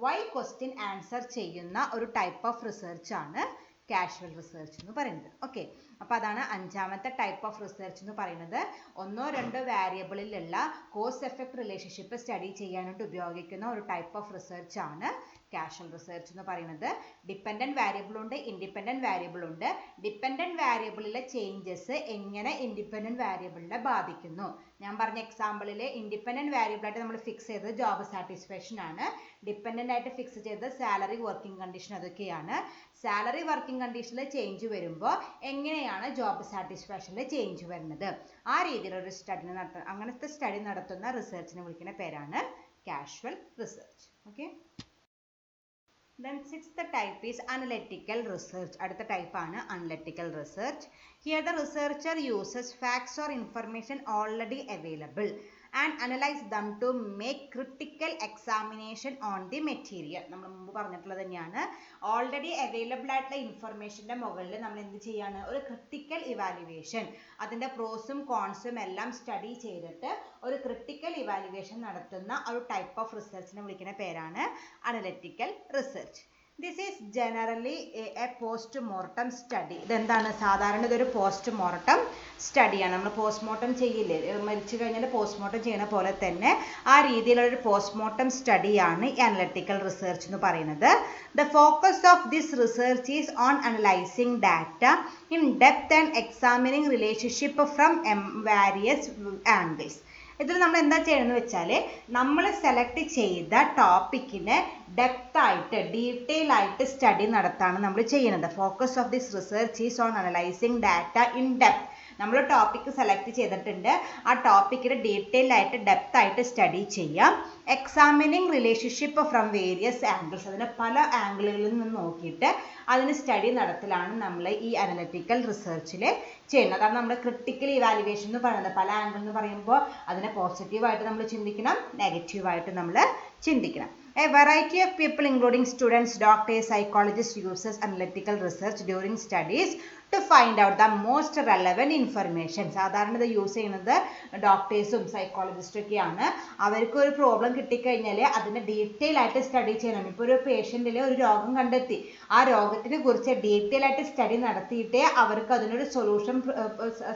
വൈ ക്വസ്റ്റ്യൻ ആൻസർ ചെയ്യുന്ന ഒരു ടൈപ്പ് ഓഫ് റിസർച്ച് ആണ് കാഷ്വൽ റിസർച്ച് എന്ന് പറയുന്നത്. ഓക്കെ, അപ്പോൾ അതാണ് അഞ്ചാമത്തെ ടൈപ്പ് ഓഫ് റിസർച്ച് എന്ന് പറയുന്നത്. ഒന്നോ രണ്ടോ വേരിയബിളിലുള്ള കോസ് എഫക്ട് റിലേഷൻഷിപ്പ് സ്റ്റഡി ചെയ്യാനായിട്ട് ഉപയോഗിക്കുന്ന ഒരു ടൈപ്പ് ഓഫ് റിസർച്ച് ആണ് കാഷ്വൽ റിസർച്ച് എന്ന് പറയുന്നത്. ഡിപ്പെൻഡൻറ്റ് വേരിയബിൾ ഉണ്ട്, ഇൻഡിപെൻഡൻറ്റ് വേരിയബിൾ ഉണ്ട്. ഡിപ്പെൻഡൻറ്റ് വേരിയബിളിലെ ചേഞ്ചസ് എങ്ങനെ ഇൻഡിപെൻഡൻറ്റ് വേരിയബിളിനെ ബാധിക്കുന്നു. ഞാൻ പറഞ്ഞ എക്സാമ്പിളിൽ ഇൻഡിപെൻഡൻറ്റ് വേരിയബിളായിട്ട് നമ്മൾ ഫിക്സ് ചെയ്തത് ജോബ് സാറ്റിസ്ഫാക്ഷൻ ആണ്, ഡിപ്പെൻഡൻ്റ് ആയിട്ട് ഫിക്സ് ചെയ്തത് സാലറി വർക്കിംഗ് കണ്ടീഷൻ അതൊക്കെയാണ്. സാലറി വർക്കിംഗ് കണ്ടീഷനിൽ ചേഞ്ച് വരുമ്പോൾ എങ്ങനെയാണ് ജോബ് സാറ്റിസ്ഫാക്ഷനിൽ ചേഞ്ച് വരുന്നത്, ആ രീതിയിലൊരു സ്റ്റഡി അങ്ങനത്തെ സ്റ്റഡി നടത്തുന്ന റിസർച്ചിനെ വിളിക്കുന്ന പേരാണ് causal research. Okay, then sixth type is analytical research. അടുത്ത ടൈപ്പ് ആണ് analytical research. Here the researcher uses facts or information already available and analyze them to make critical examination on the material. നമ്മൾ മുമ്പ് പറഞ്ഞിട്ടുള്ളത് തന്നെയാണ്, already available ആയിട്ടുള്ള ഇൻഫർമേഷൻ്റെ മുകളിൽ നമ്മൾ എന്ത് ചെയ്യാണ്, ഒരു ക്രിട്ടിക്കൽ ഇവാലുവേഷൻ, അതിൻ്റെ പ്രോസും കോൺസും എല്ലാം സ്റ്റഡി ചെയ്തിട്ട് ഒരു ക്രിട്ടിക്കൽ ഇവാലുവേഷൻ നടത്തുന്ന ഒരു ടൈപ്പ് ഓഫ് റിസർച്ചിനെ വിളിക്കുന്ന പേരാണ് analytical research. This is generally A post mortem study. ഇതെന്താണ്, സാധാരണ ഇതൊരു പോസ്റ്റ് മോർട്ടം സ്റ്റഡിയാണ്. നമ്മൾ പോസ്റ്റ്മോർട്ടം ചെയ്യില്ലേ, മരിച്ചു കഴിഞ്ഞാൽ പോസ്റ്റ്മോർട്ടം ചെയ്യുന്ന പോലെ തന്നെ ആ രീതിയിലുള്ളൊരു പോസ്റ്റ്മോർട്ടം സ്റ്റഡിയാണ് ഈ അനലിറ്റിക്കൽ റിസർച്ച് എന്ന് പറയുന്നത്. The focus of this research is on analysing data in depth and examining relationship from various angles. ഇതിൽ നമ്മൾ എന്താ ചെയ്യുന്നത് വെച്ചാൽ, നമ്മൾ സെലക്ട് ചെയ്ത ടോപ്പിക്കിനെ ഡെപ്ത് ആയിട്ട് ഡീറ്റെയിൽ ആയിട്ട് സ്റ്റഡി നടത്താണ് നമ്മൾ ചെയ്യുന്നത്. Focus of this research is on analysing data in depth. നമ്മൾ ടോപ്പിക്ക് സെലക്ട് ചെയ്തിട്ടുണ്ട്, ആ ടോപ്പിക്കിന് ഡീറ്റെയിൽ ആയിട്ട് ഡെപ്ത് ആയിട്ട് സ്റ്റഡി ചെയ്യാം. Examining relationship from various angles, അതിനെ പല ആംഗിളുകളിൽ നിന്ന് നോക്കിയിട്ട് അതിന് സ്റ്റഡി നടത്തലാണ് നമ്മൾ ഈ അനലിറ്റിക്കൽ റിസർച്ചിൽ ചെയ്യുന്നത്. അതാണ് നമ്മൾ ക്രിട്ടിക്കൽ ഇവാലുവേഷൻ എന്ന് പറയുന്നത്. പല ആംഗിൾ എന്ന് പറയുമ്പോൾ അതിനെ പോസിറ്റീവായിട്ട് നമ്മൾ ചിന്തിക്കണം, നെഗറ്റീവായിട്ട് നമ്മൾ ചിന്തിക്കണം. A variety of people including students, doctors, psychologists uses analytical research during studies to find out the most relevant information. സാധാരണ ഇത് യൂസ് ചെയ്യുന്നത് ഡോക്ടേഴ്സും സൈക്കോളജിസ്റ്റും ഒക്കെയാണ്. അവർക്ക് ഒരു പ്രോബ്ലം കിട്ടിക്കഴിഞ്ഞാൽ അതിനെ ഡീറ്റെയിൽ ആയിട്ട് സ്റ്റഡി ചെയ്യണം. ഇപ്പോൾ ഒരു പേഷ്യൻറ്റിൽ ഒരു രോഗം കണ്ടെത്തി, ആ രോഗത്തിനെ കുറിച്ച് ഡീറ്റെയിൽ ആയിട്ട് സ്റ്റഡി നടത്തിയിട്ടേ അവർക്ക് അതിനൊരു സൊല്യൂഷൻ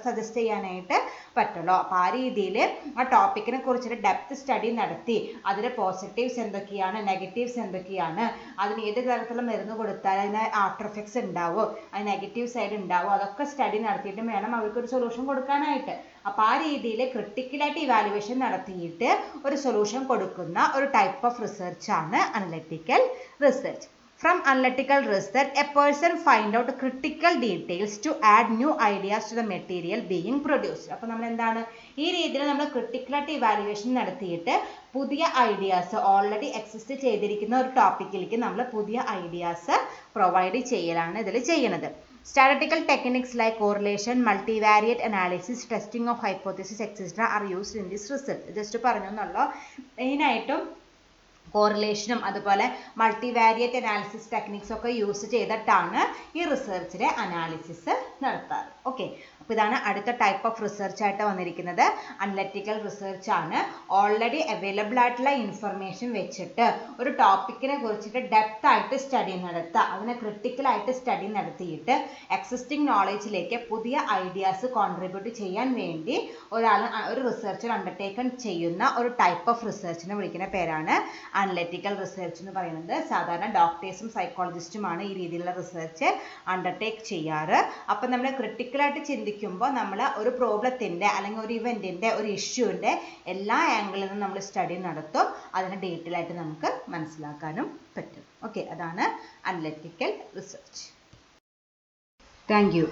സജസ്റ്റ് ചെയ്യാനായിട്ട് പറ്റുള്ളൂ. അപ്പോൾ ആ രീതിയിൽ ആ ടോപ്പിക്കിനെ കുറിച്ചൊരു ഡെപ്ത് സ്റ്റഡി നടത്തി അതിൻ്റെ പോസിറ്റീവ്സ് എന്തൊക്കെയാണ്, നെഗറ്റീവ്സ് എന്തൊക്കെയാണ്, അതിന് ഏത് തരത്തിലുള്ള മരുന്ന് കൊടുത്താൽ അതിന് ആഫ്റ്റർ എഫക്ട്സ് ഉണ്ടാവോ, അത് നെഗറ്റീവ് സൈഡ് ഉണ്ടാവോ, അതൊക്കെ സ്റ്റഡി നടത്തിയിട്ട് വേണം അവർക്കൊരു സൊല്യൂഷൻ കൊടുക്കാനായിട്ട്. അപ്പോൾ ആ രീതിയിൽ ക്രിട്ടിക്കലായിട്ട് ഇവാലുവേഷൻ നടത്തിയിട്ട് ഒരു സൊല്യൂഷൻ കൊടുക്കുന്ന ഒരു ടൈപ്പ് ഓഫ് റിസർച്ചാണ് analytical research. From analytical research, a person find out critical details to add new ideas to the material being produced. അപ്പോൾ നമ്മൾ എന്താണ് ഈ രീതിയിൽ നമ്മൾ ക്രിട്ടിക്കലായിട്ട് ഇവാലുവേഷൻ നടത്തിയിട്ട് പുതിയ ഐഡിയാസ്, ഓൾറെഡി എക്സിസ്റ്റ് ചെയ്തിരിക്കുന്ന ഒരു ടോപ്പിക്കിലേക്ക് നമ്മൾ പുതിയ ഐഡിയാസ് പ്രൊവൈഡ് ചെയ്യലാണ് ഇതിൽ ചെയ്യുന്നത്. Statistical techniques like correlation, multivariate analysis, testing of hypothesis, etc. are used in this result. Just പറഞ്ഞു എന്നല്ലോ. മെയിനായിട്ടും കോറിലേഷനും അതുപോലെ മൾട്ടിവാരിയേറ്റ് അനാലിസിസ് ടെക്നിക്സ് ഒക്കെ യൂസ് ചെയ്തിട്ടാണ് ഈ റിസർച്ചിലെ അനാലിസിസ് നടത്താറ്. ഓക്കെ, അപ്പോൾ ഇതാണ് അടുത്ത ടൈപ്പ് ഓഫ് റിസർച്ച് ആയിട്ട് വന്നിരിക്കുന്നത്. അനലറ്റിക്കൽ റിസർച്ച് ആണ്. ഓൾറെഡി അവൈലബിൾ ആയിട്ടുള്ള ഇൻഫർമേഷൻ വെച്ചിട്ട് ഒരു ടോപ്പിക്കിനെ കുറിച്ചിട്ട് ഡെപ്ത് ആയിട്ട് സ്റ്റഡി നടത്തുക, അതിനെ ക്രിട്ടിക്കലായിട്ട് സ്റ്റഡി നടത്തിയിട്ട് എക്സിസ്റ്റിംഗ് നോളേജിലേക്ക് പുതിയ ഐഡിയാസ് കോൺട്രിബ്യൂട്ട് ചെയ്യാൻ വേണ്ടി ഒരു റിസർച്ചർ അണ്ടർടേക്കൺ ചെയ്യുന്ന ഒരു ടൈപ്പ് ഓഫ് റിസർച്ചിനെ വിളിക്കുന്ന പേരാണ് അനലറ്റിക്കൽ റിസർച്ച് എന്ന് പറയുന്നത്. സാധാരണ ഡോക്ടേഴ്സും സൈക്കോളജിസ്റ്റുമാണ് ഈ രീതിയിലുള്ള റിസർച്ച് അണ്ടർടേക്ക് ചെയ്യാറ്. അപ്പം നമ്മൾ ക്രിട്ടിക്കലായിട്ട് ചിന്തിക്കുമ്പോൾ നമ്മൾ ഒരു പ്രോബ്ലത്തിൻ്റെ അല്ലെങ്കിൽ ഒരു ഇവൻറ്റിൻ്റെ ഒരു ഇഷ്യൂവിൻ്റെ എല്ലാ ആംഗിളിൽ നിന്നും നമ്മൾ സ്റ്റഡി നടത്തും. അതിനെ ഡീറ്റെയിൽ ആയിട്ട് നമുക്ക് മനസ്സിലാക്കാനും പറ്റും. ഓക്കെ, അതാണ് അനലറ്റിക്കൽ റിസർച്ച്. Thank you.